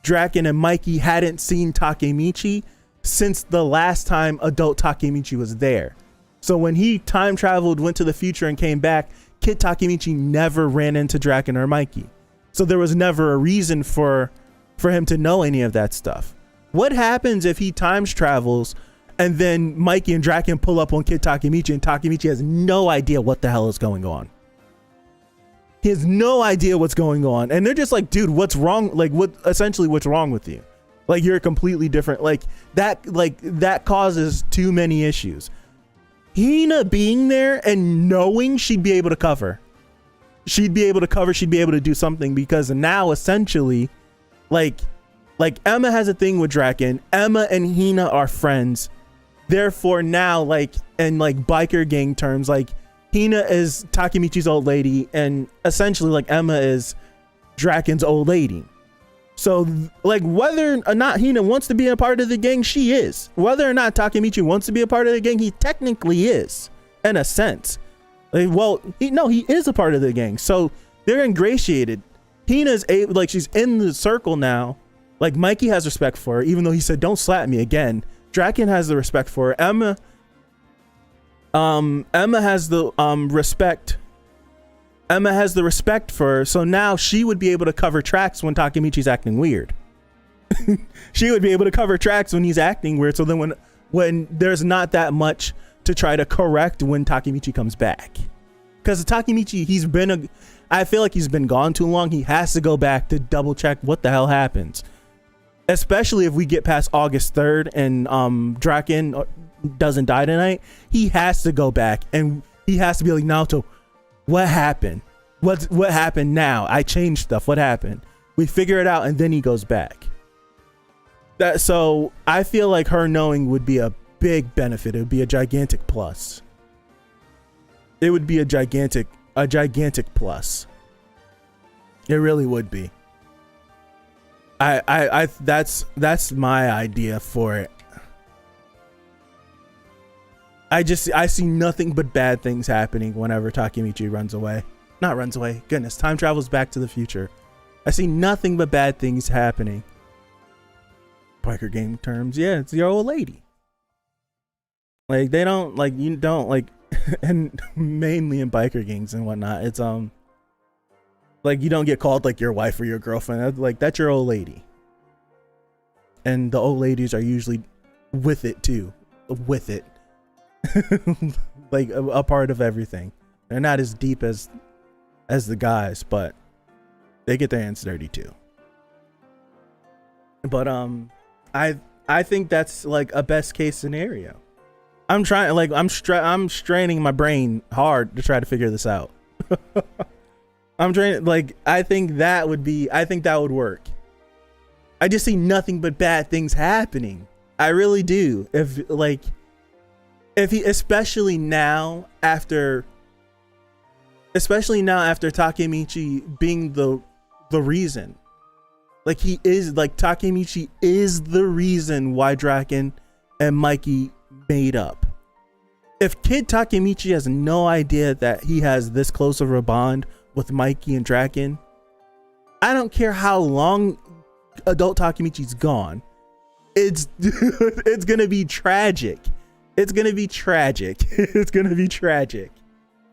Draken and Mikey hadn't seen Takemichi since the last time adult Takemichi was there. So when he time traveled, went to the future and came back, Kid Takemichi never ran into Draken or Mikey. So there was never a reason for him to know any of that stuff. What happens if he times travels and then Mikey and Draken pull up on Kid Takemichi and Takemichi has no idea what the hell is going on? He has no idea what's going on. And they're just like, dude, what's wrong? Like, what's wrong with you? Like, you're completely different. Like that causes too many issues. Hina being there and knowing she'd be able to cover. She'd be able to do something, because now essentially like Emma has a thing with Draken. Emma and Hina are friends. Therefore now, like, in like biker gang terms, like Hina is Takemichi's old lady and essentially like Emma is Draken's old lady. So like whether or not Hina wants to be a part of the gang, she is. Whether or not Takemichi wants to be a part of the gang, he technically is, in a sense. Like, well, he is a part of the gang. So they're ingratiated. Hina's she's in the circle now. Like, Mikey has respect for her, even though he said, don't slap me again. Draken has the respect for her. Emma has the respect. Emma has the respect for her. So now she would be able to cover tracks when Takemichi's acting weird. She would be able to cover tracks when he's acting weird. So then when there's not that much to try to correct when Takemichi comes back. because Takemichi, I feel like he's been gone too long. He has to go back to double check what the hell happens, especially if we get past August 3rd and Draken doesn't die tonight. He has to go back and he has to be like, Naoto, what happened? What happened now? I changed stuff. What happened? We figure it out, and then he goes back. So I feel like her knowing would be a big benefit. It would be a gigantic plus. It would be a gigantic plus. It really would be. That's my idea for it. I see nothing but bad things happening whenever Takemichi runs away. Not runs away. Goodness, time travels back to the future. I see nothing but bad things happening. Biker gang terms, yeah, it's your old lady. Like they don't like you don't like, and mainly in biker gangs and whatnot. It's like you don't get called like your wife or your girlfriend. Like that's your old lady. And the old ladies are usually with it too, with it, like a part of everything. They're not as deep as the guys, but they get their hands dirty too. But I think that's like a best case scenario. I'm trying, like I'm straining my brain hard to try to figure this out. I'm trying, like I think that would work. I just see nothing but bad things happening. I really do. If he, especially now after Takemichi being the reason. Like he is, like Takemichi is the reason why Draken and Mikey made up. If Kid Takemichi has no idea that he has this close of a bond with Mikey and Draken, I don't care how long adult Takemichi's gone. It's gonna be tragic. It's gonna be tragic. It's gonna be tragic.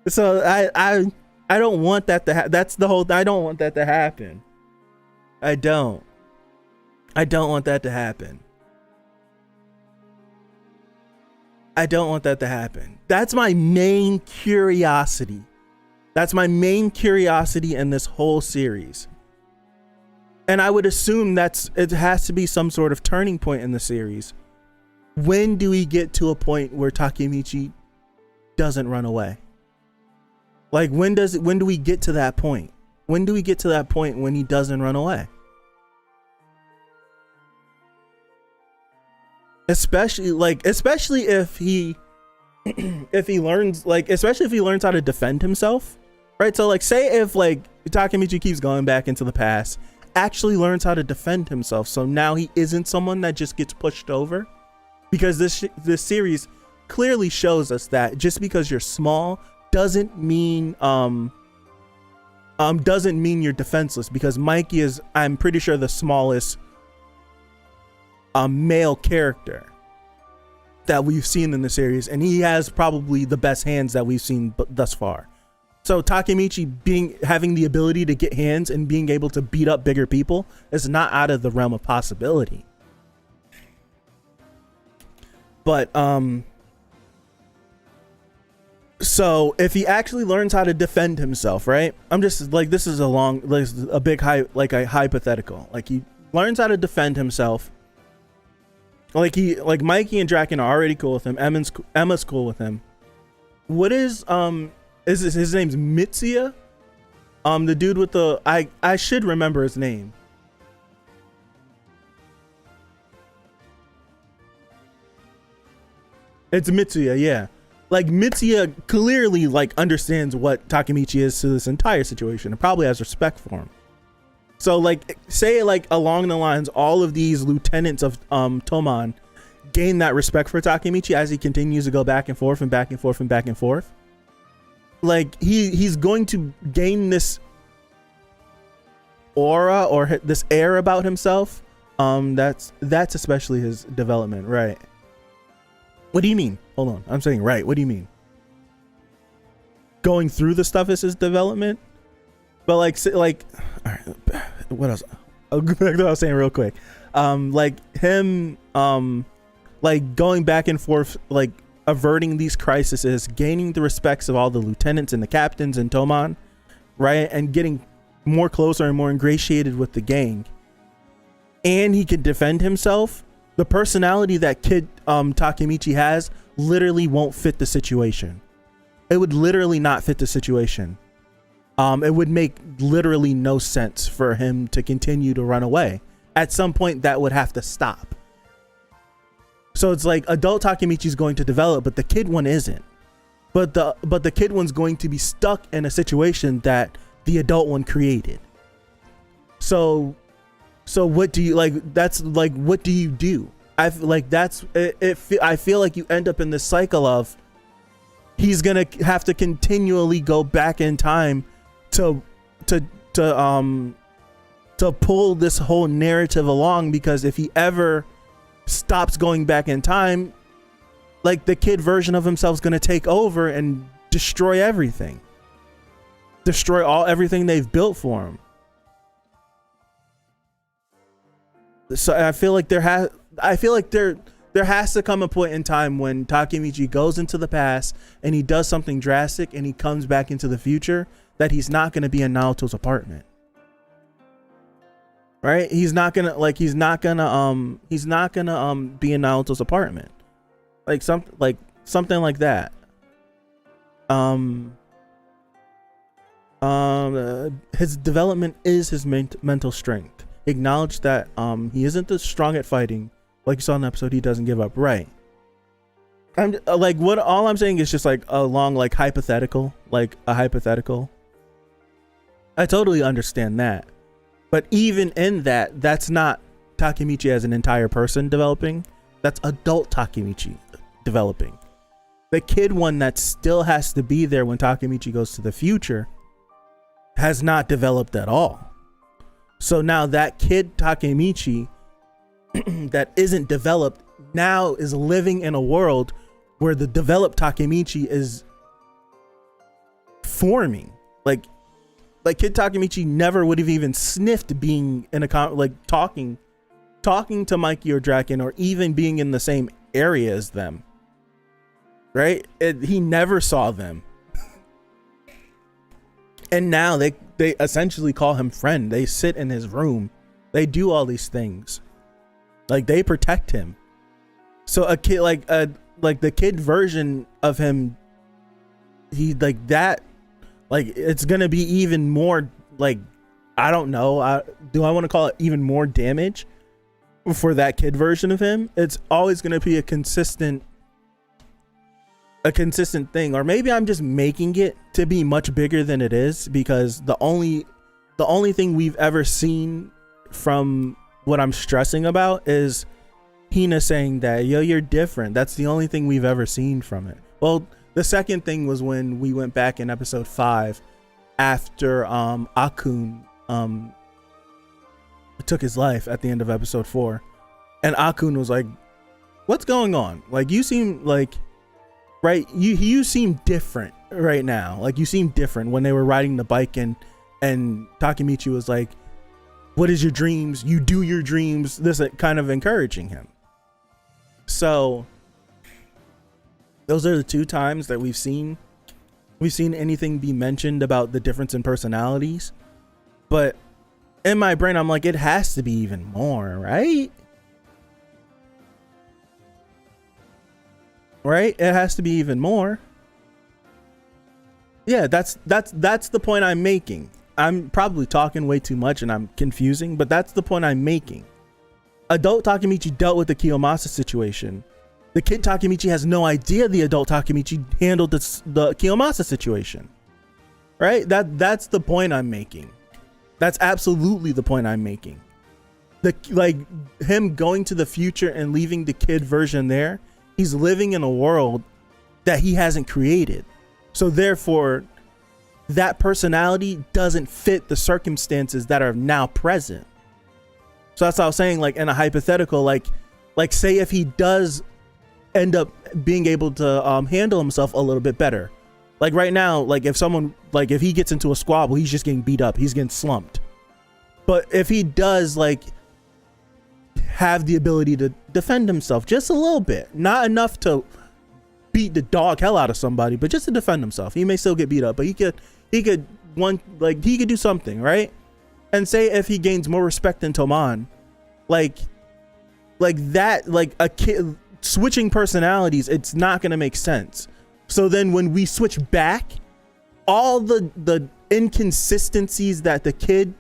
So I don't want that to happen. That's the whole. I don't want that to happen. I don't want that to happen. I don't want that to happen. That's my main curiosity. That's my main curiosity in this whole series. And I would assume it has to be some sort of turning point in the series. When do we get to a point where Takemichi doesn't run away? Like when do we get to that point? When do we get to that point when he doesn't run away? Especially if he learns how to defend himself, right? So like say if like Takemichi keeps going back into the past, actually learns how to defend himself, so now he isn't someone that just gets pushed over, because this series clearly shows us that just because you're small doesn't mean you're defenseless, because Mikey is, I'm pretty sure, the smallest male character that we've seen in the series, and he has probably the best hands that we've seen thus far. So Takemichi having the ability to get hands and being able to beat up bigger people is not out of the realm of possibility. But so if he actually learns how to defend himself, right? I'm just like, this is a big hypothetical. Like he learns how to defend himself. Like Mikey and Draken are already cool with him. Emma's cool with him. What is his name's Mitsuya? The dude with the I should remember his name. It's Mitsuya, yeah. Like Mitsuya clearly like understands what Takemichi is to this entire situation and probably has respect for him. So like say like along the lines, all of these lieutenants of Toman gain that respect for Takemichi as he continues to go back and forth and back and forth and back and forth. Like he's going to gain this aura or this air about himself. That's especially his development, right? What do you mean? Hold on, I'm saying right. What do you mean? Going through the stuff is his development? But like all right, what else? I'll go back to what I was saying real quick. Like him, like going back and forth, like averting these crises, gaining the respects of all the lieutenants and the captains in Toman, right? And getting more closer and more ingratiated with the gang. And he can defend himself. The personality that kid Takemichi has literally won't fit the situation. It would literally not fit the situation. It would make literally no sense for him to continue to run away. At some point, that would have to stop. So it's like adult Takemichi is going to develop, but the kid one isn't. But the kid one's going to be stuck in a situation that the adult one created. So what do you like? That's like, what do you do? I feel like you end up in this cycle of he's gonna have to continually go back in time to pull this whole narrative along, because if he ever stops going back in time, like the kid version of himself is gonna take over and destroy everything, everything they've built for him. So I feel like there has to come a point in time when Takemichi goes into the past and he does something drastic and he comes back into the future, that he's not going to be in Naoto's apartment. Right? He's not gonna be in Naoto's apartment. Something like that. His development is his mental strength. Acknowledge that he isn't as strong at fighting. Like you saw in the episode, he doesn't give up. Right. I'm like, what all I'm saying is just like a long, like hypothetical. I totally understand that. But even in that, that's not Takemichi as an entire person developing. That's adult Takemichi developing. The kid one that still has to be there when Takemichi goes to the future has not developed at all. So now that kid Takemichi that isn't developed now is living in a world where the developed Takemichi is forming. Like kid Takemichi never would have even sniffed being in a talking to Mikey or Draken, or even being in the same area as them. Right? He never saw them. And now they essentially call him friend. They sit in his room. They do all these things. Like, they protect him. So a kid like the kid version of him, he like that, like it's gonna be even more like, I don't know. Do I want to call it even more damage for that kid version of him? It's always gonna be a consistent thing. Or maybe I'm just making it to be much bigger than it is, because the only thing we've ever seen from what I'm stressing about is Hina saying that, yo, you're different. That's the only thing we've ever seen from it. Well, the second thing was when we went back in episode 5 after Akun took his life at the end of episode 4, and Akun was like, what's going on? Like, you seem like, right, you seem different right now. Like, you seem different. When they were riding the bike and Takemichi was like, what is your dreams? You do your dreams. This kind of encouraging him. So those are the two times that we've seen anything be mentioned about the difference in personalities. But in my brain, I'm like, it has to be even more, right? Right? It has to be even more. Yeah, that's the point I'm making. I'm probably talking way too much and I'm confusing, but that's the point I'm making. Adult Takemichi dealt with the Kiyomasa situation. The kid Takemichi has no idea the adult Takemichi handled the Kiyomasa situation. Right? That's the point I'm making. That's absolutely the point I'm making. Like him going to the future and leaving the kid version there, he's living in a world that he hasn't created. So therefore, that personality doesn't fit the circumstances that are now present. So that's what I was saying, like in a hypothetical, like say if he does end up being able to handle himself a little bit better. Like right now, like if he gets into a squabble, he's just getting beat up. He's getting slumped. But if he does like have the ability to defend himself just a little bit, not enough to beat the dog hell out of somebody, but just to defend himself. He may still get beat up, but he could do something, right? And say if he gains more respect than Toman, like that, like a kid switching personalities, it's not gonna make sense. So then when we switch back, all the inconsistencies that the kid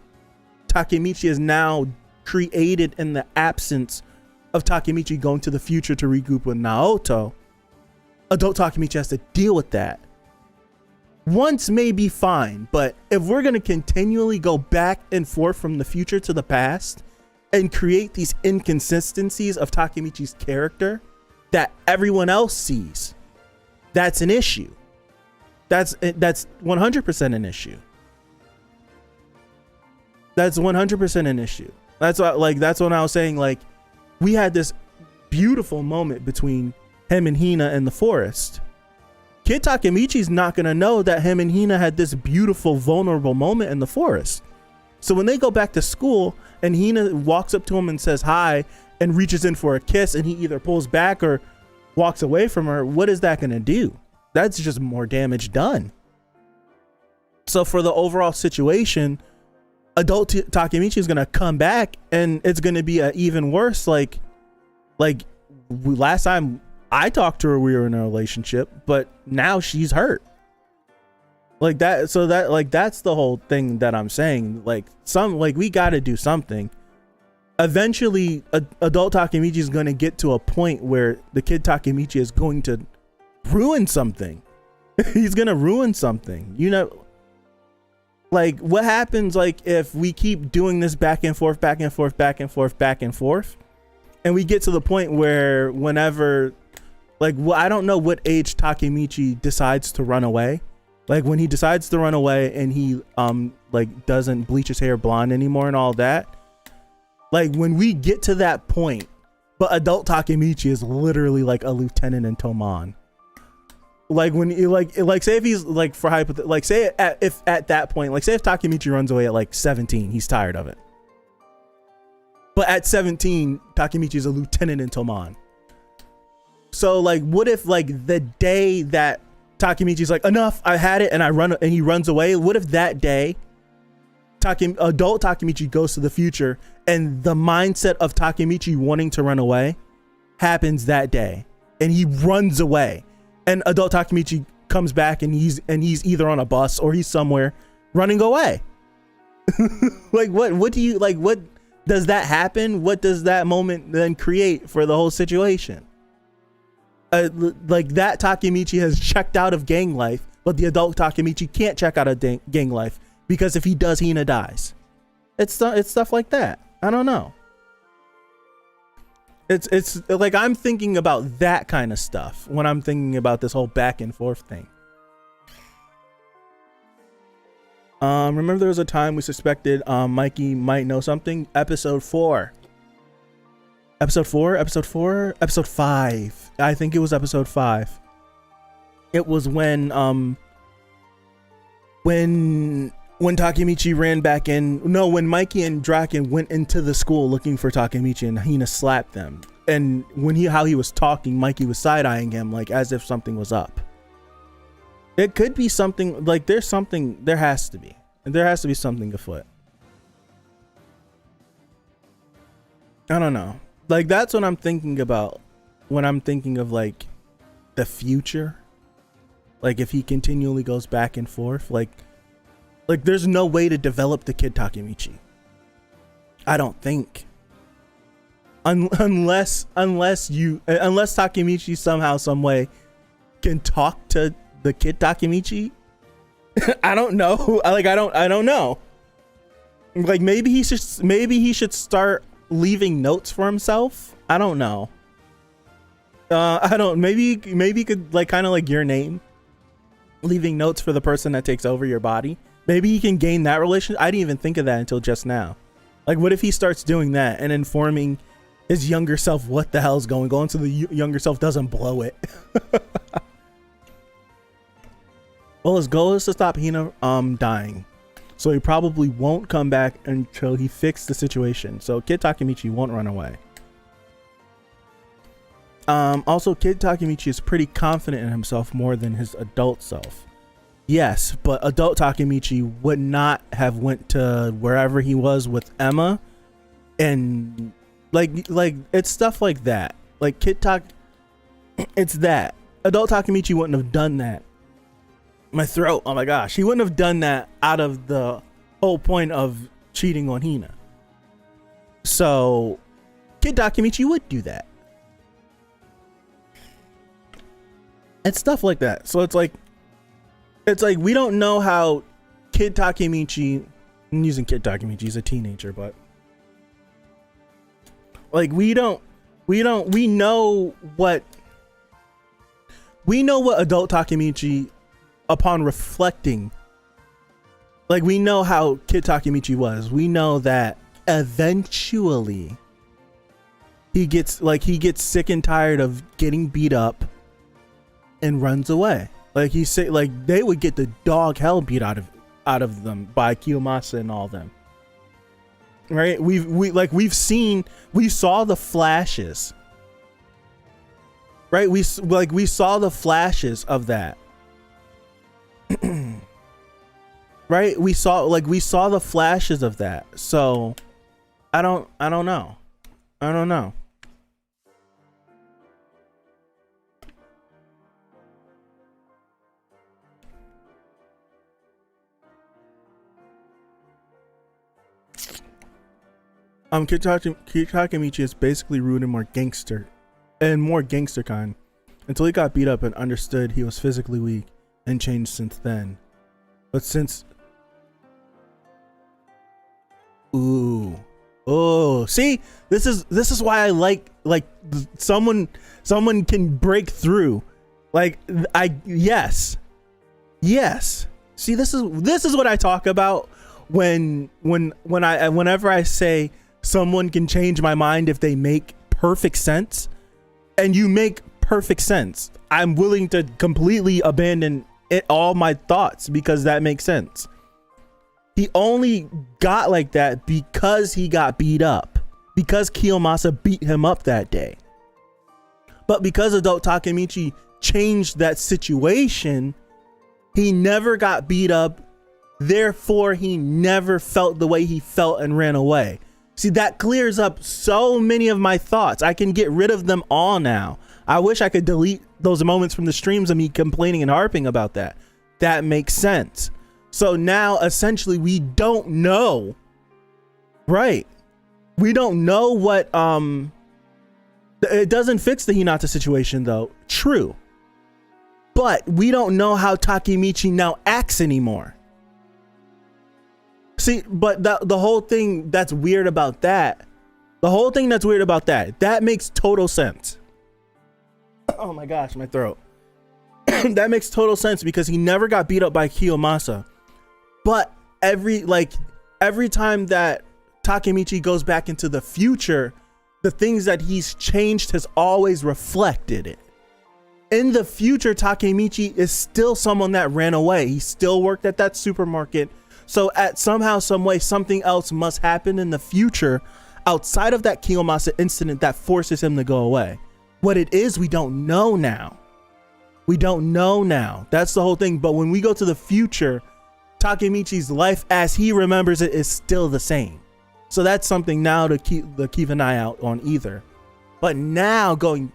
Takemichi has now created in the absence of Takemichi going to the future to regroup with Naoto, adult Takemichi has to deal with that. Once may be fine, but if we're going to continually go back and forth from the future to the past and create these inconsistencies of Takemichi's character that everyone else sees, that's an issue. That's 100% an issue. That's 100% an issue. That's what I was saying. Like, we had this beautiful moment between him and Hina in the forest. Kid Takemichi's not going to know that him and Hina had this beautiful, vulnerable moment in the forest. So when they go back to school and Hina walks up to him and says hi and reaches in for a kiss, and he either pulls back or walks away from her, what is that going to do? That's just more damage done. So for the overall situation, adult Takemichi is going to come back and it's going to be even worse. Like last time I talked to her, we were in a relationship, but now she's hurt. Like that. So that's the whole thing that I'm saying. We got to do something. Eventually, adult Takemichi is going to get to a point where the kid Takemichi is going to ruin something. He's going to ruin something. You know, like what happens if we keep doing this back and forth, and we get to the point where whenever, I don't know what age Takemichi decides to run away. Like when he decides to run away and he doesn't bleach his hair blonde anymore and all that. Like when we get to that point, but adult Takemichi is literally like a lieutenant in Toman. Like when you say if he's say if at that point, say if Takemichi runs away at 17, he's tired of it. But at 17, Takemichi is a lieutenant in Toman. So what if the day that Takemichi's enough, I had it, and he runs away, what if that day adult Takemichi goes to the future and the mindset of Takemichi wanting to run away happens that day and he runs away, and adult Takemichi comes back and he's either on a bus or he's somewhere running away? What does that happen? What does that moment then create for the whole situation? That Takemichi has checked out of gang life, but the adult Takemichi can't check out of gang life because if he does, Hina dies. It's stuff like that. I don't know. It's I'm thinking about that kind of stuff when I'm thinking about this whole back and forth thing. Remember there was a time we suspected Mikey might know something? Episode 5. I think it was episode 5. It was when Takemichi ran back in. No, when Mikey and Draken went into the school looking for Takemichi and Hina slapped them. And how he was talking, Mikey was side-eyeing him as if something was up. It could be something, there has to be. There has to be something afoot. I don't know. That's what I'm thinking about when I'm thinking of the future. If he continually goes back and forth, there's no way to develop the kid Takemichi. I don't think. Unless Takemichi somehow, some way can talk to the kid Takemichi. I don't know. I don't know. Maybe he should start leaving notes for himself. I don't know. Maybe he could kind of your name, leaving notes for the person that takes over your body. Maybe he can gain that relationship. I didn't even think of that until just now. What if he starts doing that and informing his younger self what the hell's going on so the younger self doesn't blow it? Well, his goal is to stop Hina dying. So he probably won't come back until he fixes the situation. So Kid Takemichi won't run away. Also, Kid Takemichi is pretty confident in himself more than his adult self. Yes, but adult Takemichi would not have went to wherever he was with Emma, and like it's stuff like that. Like it's that adult Takemichi wouldn't have done that. My throat, oh my gosh, he wouldn't have done that out of the whole point of cheating on Hina. So Kid Takemichi would do that. It's stuff like that. So it's like we don't know how Kid Takemichi, I'm using Kid Takemichi, he's a teenager, but like we know what adult Takemichi, upon reflecting, like we know how Kid Takemichi was. We know that eventually he gets sick and tired of getting beat up and runs away. Like he said, like they would get the dog hell beat out of them by Kiyomasa and all them. Right? We saw the flashes. Right? We saw the flashes of that. Right? We saw the flashes of that. So I don't know. Kid Takemichi is basically rude and more gangster kind until he got beat up and understood he was physically weak and changed since then. But since see, this is why I like someone can break through. Yes. See, this is what I talk about whenever I say someone can change my mind if they make perfect sense, and you make perfect sense. I'm willing to completely abandon all my thoughts because that makes sense. He only got like that because he got beat up, because Kiyomasa beat him up that day. But because adult Takemichi changed that situation, he never got beat up. Therefore, he never felt the way he felt and ran away. See, that clears up so many of my thoughts. I can get rid of them all now. I wish I could delete those moments from the streams of me complaining and harping about that. That makes sense. So now, essentially, we don't know. Right. We don't know what... It doesn't fix the Hinata situation, though. True. But we don't know how Takemichi now acts anymore. See, but the whole thing that's weird about that, that makes total sense. Oh my gosh, my throat. That makes total sense because he never got beat up by Kiyomasa. But every time that Takemichi goes back into the future, the things that he's changed has always reflected it. In the future, Takemichi is still someone that ran away. He still worked at that supermarket. So at somehow, some way, something else must happen in the future outside of that Kiyomasa incident that forces him to go away. What it is, we don't know now. That's the whole thing. But when we go to the future, Takemichi's life as he remembers it is still the same. So that's something now to keep an eye out on either. But now going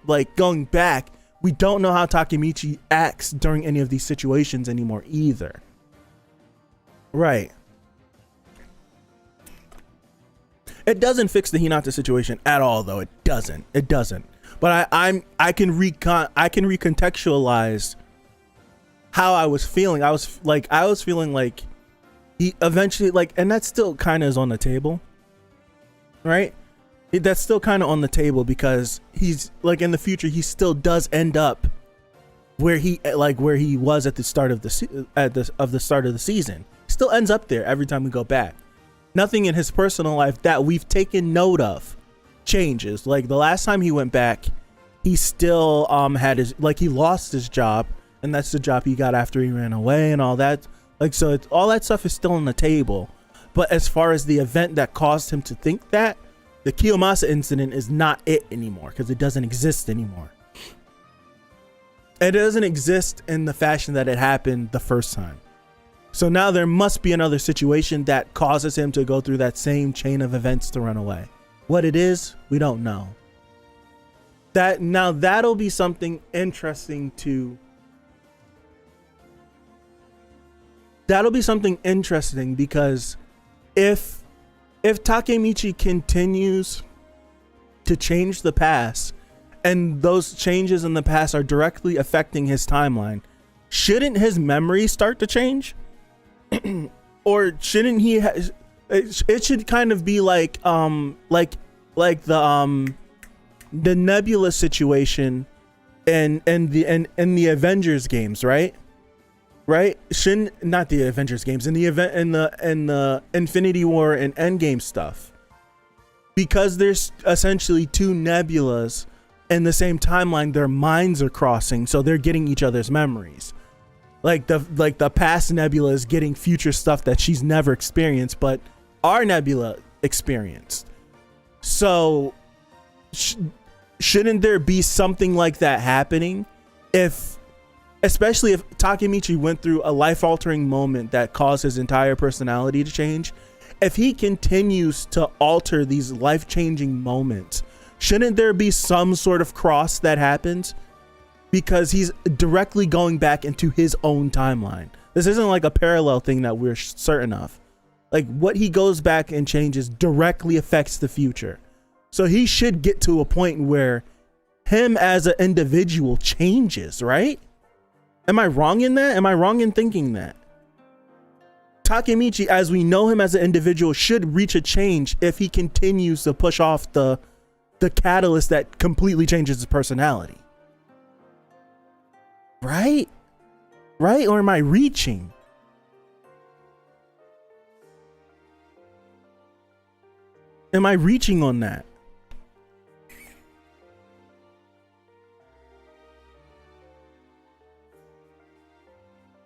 back, we don't know how Takemichi acts during any of these situations anymore either. Right. It doesn't fix the Hinata situation at all, though. It doesn't. But I can recontextualize how I was feeling. I was feeling like he eventually and that still kind of is on the table, right? That's still kind of on the table because he's in the future he still does end up where he was at the start of the start of the season. Still ends up there every time we go back. Nothing in his personal life that we've taken note of changes. Like the last time he went back, he still had his he lost his job, and that's the job he got after he ran away and all that. So all that stuff is still on the table. But as far as the event that caused him to think that, the Kiyomasa incident is not it anymore because it doesn't exist anymore. It doesn't exist in the fashion that it happened the first time. So now there must be another situation that causes him to go through that same chain of events to run away. What it is, we don't know. That'll be something interesting because if Takemichi continues to change the past, and those changes in the past are directly affecting his timeline, shouldn't his memory start to change? Or shouldn't he it should kind of be like the Nebula situation in the Avengers games, right? Shouldn't, not the Avengers games, in the Infinity War and Endgame stuff, because there's essentially two Nebulas in the same timeline, their minds are crossing, so they're getting each other's memories. Like the past Nebula is getting future stuff that she's never experienced, but our Nebula experienced. So shouldn't there be something like that happening? Especially if Takemichi went through a life-altering moment that caused his entire personality to change. If he continues to alter these life-changing moments, shouldn't there be some sort of cross that happens? Because he's directly going back into his own timeline. This isn't like a parallel thing that we're certain of. Like, what he goes back and changes directly affects the future. So he should get to a point where him as an individual changes, right? Am I wrong in that? Am I wrong in thinking that? Takemichi, as we know him as an individual, should reach a change if he continues to push off the catalyst that completely changes his personality. Right? Or am I reaching? Am I reaching on that?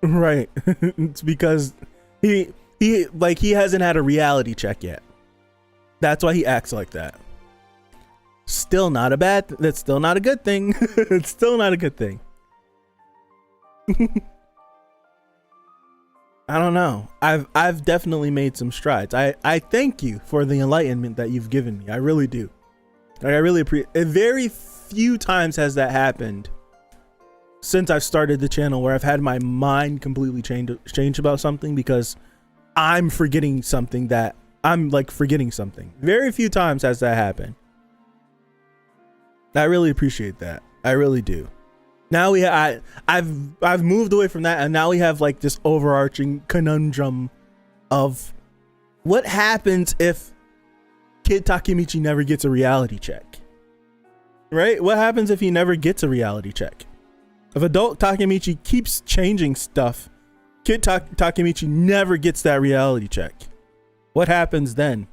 Right. It's because he hasn't had a reality check yet. That's why he acts like that. Still not a bad. That's still not a good thing. It's still not a good thing. I don't know. I've definitely made some strides. I thank you for the enlightenment that you've given me. I really do. Like, I really appreciate it. Very few times has that happened since I've started the channel where I've had my mind completely changed about something because I'm forgetting something that I'm like forgetting something. Very few times has that happened. I really appreciate that. I really do. Now I've moved away from that, and now we have like this overarching conundrum of what happens if Kid Takemichi never gets a reality check, right? What happens if he never gets a reality check? If adult Takemichi keeps changing stuff, Kid Takemichi never gets that reality check. What happens then?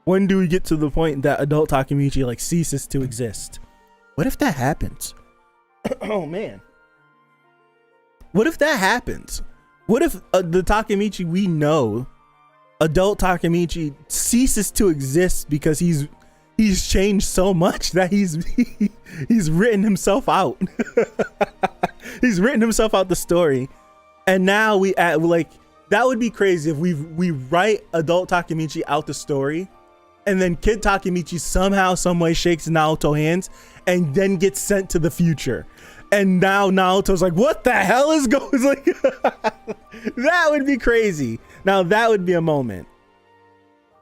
When do we get to the point that adult Takemichi like ceases to exist? What if that happens? Oh man. What if that happens? What if the Takemichi we know, adult Takemichi, ceases to exist because he's changed so much that he's written himself out. He's written himself out the story, and now that would be crazy if we write adult Takemichi out the story, and then Kid Takemichi somehow, some way shakes Naoto's hands and then gets sent to the future. And now Naoto's like, what the hell is going like? That would be crazy. Now that would be a moment.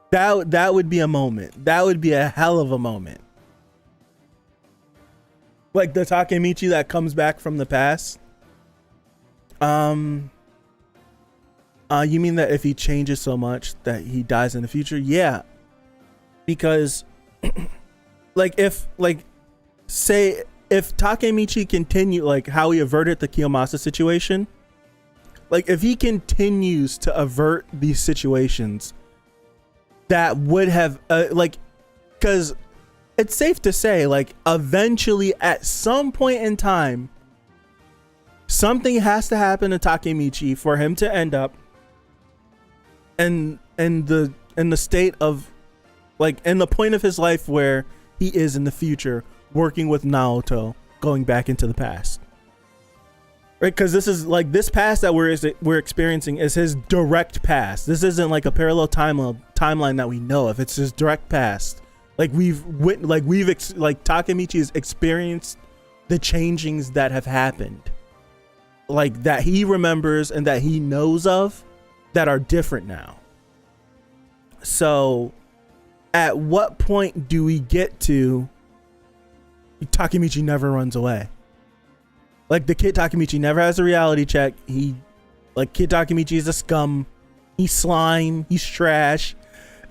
That would be a moment. That would be a hell of a moment. Like the Takemichi that comes back from the past. You mean that if he changes so much that he dies in the future? Yeah. Because say if Takemichi continue like how he averted the Kiyomasa situation, like if he continues to avert these situations, that would have because it's safe to say like eventually at some point in time something has to happen to Takemichi for him to end up in the state of like in the point of his life where he is in the future working with Naoto going back into the past. right? Because this is like this past that we're experiencing is his direct past. This isn't like a parallel timeline that we know of. It's his direct past. Like Takemichi has experienced the changings that have happened, like that he remembers and that he knows of, that are different now. So, at what point do we get to Takemichi never runs away? Like, the Kid Takemichi never has a reality check. Kid Takemichi is a scum. He's slime. He's trash.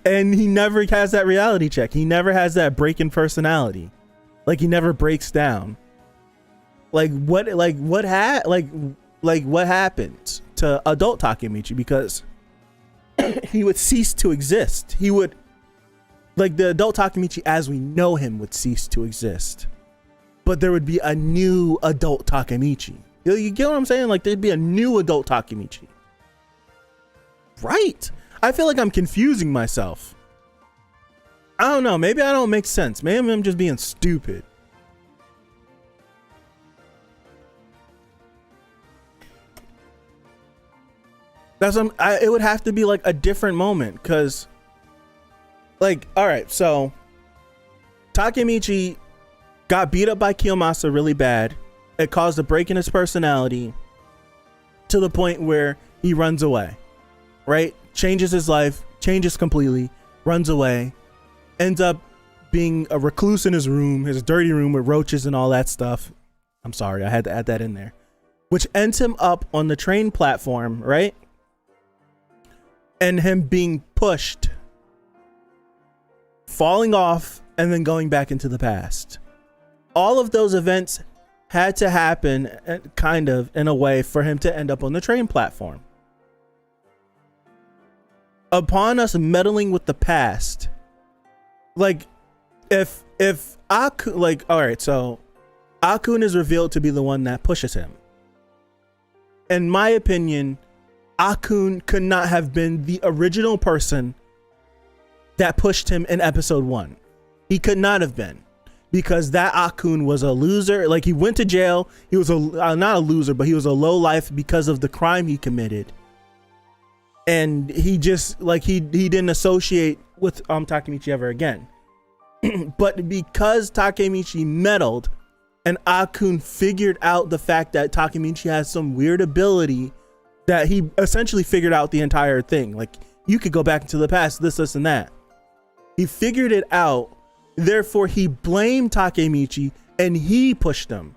And he never has that reality check. He never has that break in personality. Like, he never breaks down. What happened to adult Takemichi? Because he would cease to exist. He would, like, the adult Takemichi as we know him would cease to exist. But there would be a new adult Takemichi. You get what I'm saying? Like, there'd be a new adult Takemichi. Right. I feel like I'm confusing myself. I don't know. Maybe I don't make sense. Maybe I'm just being stupid. It would have to be like a different moment, because, like, all right, so Takemichi got beat up by Kiyomasa really bad. It caused a break in his personality to the point where he runs away, right? Changes his life, changes completely, runs away, ends up being a recluse in his room, his dirty room with roaches and all that stuff. I'm sorry, I had to add that in there. Which ends him up on the train platform, right? And him being pushed, falling off, and then going back into the past. All of those events had to happen kind of in a way for him to end up on the train platform. Upon us meddling with the past, like, if Akun, like, all right, so Akun is revealed to be the one that pushes him. In my opinion, Akun could not have been the original person that pushed him in episode 1. He could not have been, because that Akun was a loser. Like, he went to jail. He was not a loser, but he was a low life because of the crime he committed. And he just, like, he didn't associate with Takemichi ever again. But because Takemichi meddled and Akun figured out the fact that Takemichi has some weird ability, that he essentially figured out the entire thing. Like, you could go back into the past, this, and that. He figured it out. Therefore, he blamed Takemichi and he pushed him.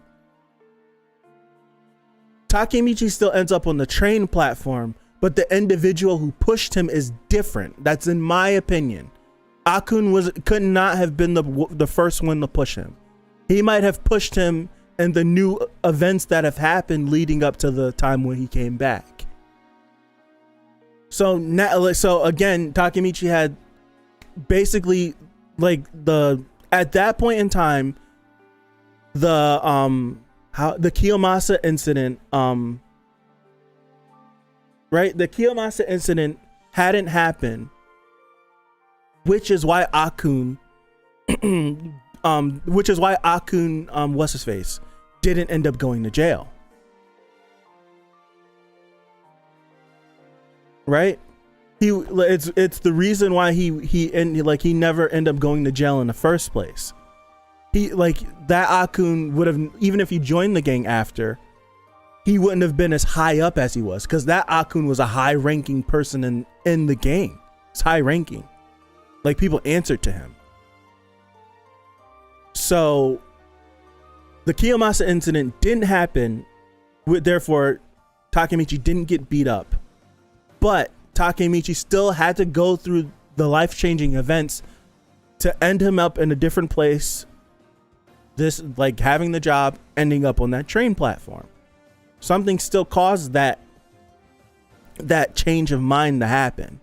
Takemichi still ends up on the train platform, but the individual who pushed him is different. That's in my opinion. Akun could not have been the first one to push him. He might have pushed him in the new events that have happened leading up to the time when he came back. So now, so again, Takemichi had basically, like, at that point in time, the Kiyomasa incident, right? The Kiyomasa incident hadn't happened, which is why Akun, what's his face, didn't end up going to jail. Right? It's the reason why he never ended up going to jail in the first place. He, like, that Akun would have, even if he joined the gang after, he wouldn't have been as high up as he was, because that Akun was a high ranking person in the gang. It's high ranking. Like, people answered to him. So the Kiyomasa incident didn't happen, therefore Takemichi didn't get beat up. But Takemichi still had to go through the life-changing events to end him up in a different place. This, like, having the job, ending up on that train platform. Something still caused that change of mind to happen.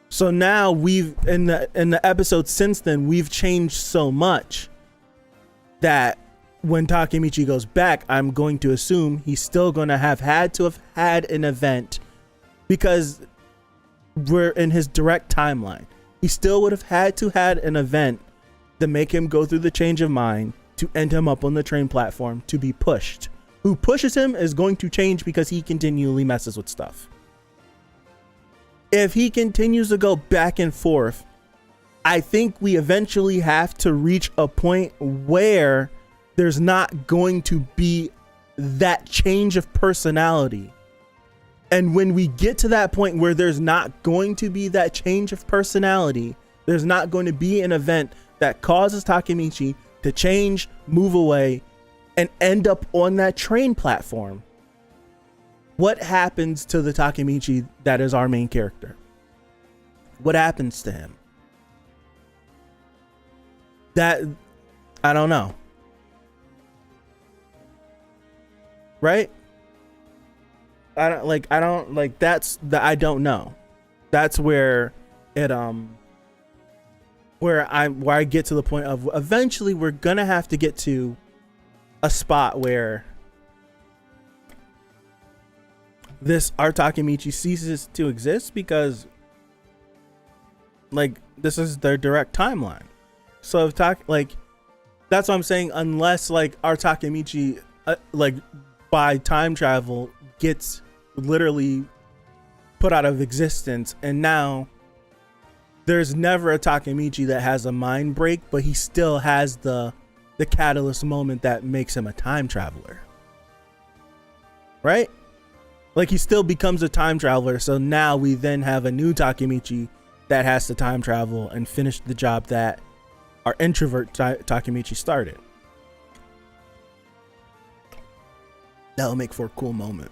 So now we've, in the episode since then, we've changed so much that when Takemichi goes back, I'm going to assume he's still going to have had an event, because we're in his direct timeline. He still would have had an event to make him go through the change of mind, to end him up on the train platform, to be pushed. who pushes him is going to change because he continually messes with stuff. If he continues to go back and forth, I think we eventually have to reach a point where there's not going to be that change of personality. And when we get to that point where there's not going to be that change of personality, there's not going to be an event that causes Takemichi to change, move away, and end up on that train platform. What happens to the Takemichi that is our main character? What happens to him? That, I don't know. Right? I don't know. That's where it, where I get to the point of eventually we're gonna have to get to a spot where this our Takemichi ceases to exist, because like this is their direct timeline. So if that's what I'm saying, unless like our Takemichi like by time travel gets literally put out of existence, and now there's never a Takemichi that has a mind break, but he still has the catalyst moment that makes him a time traveler, right? Like he still becomes a time traveler. So now we then have a new Takemichi that has to time travel and finish the job that our introvert Takemichi started. That'll make for a cool moment.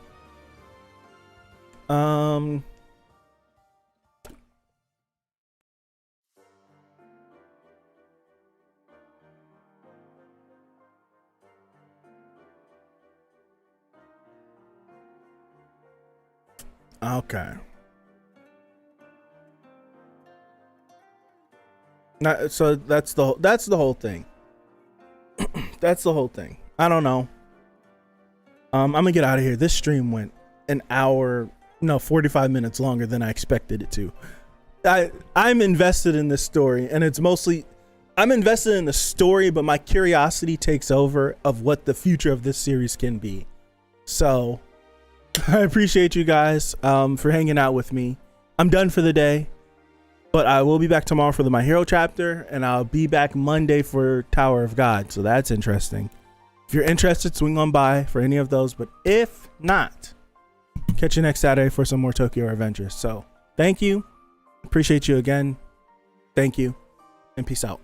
Okay. So that's the whole thing. That's the whole thing. I don't know. I'm gonna get out of here. This stream went an hour, 45 minutes longer than I expected it to. I'm invested in this story, and it's mostly I'm invested in the story, but my curiosity takes over of what the future of this series can be. So I appreciate you guys for hanging out with me. I'm done for the day, but I will be back tomorrow for the My Hero chapter, and I'll be back Monday for Tower of God. So that's interesting. If you're interested, swing on by for any of those. But if not, catch you next Saturday for some more Tokyo Revengers. So thank you. Appreciate you again. Thank you, and peace out.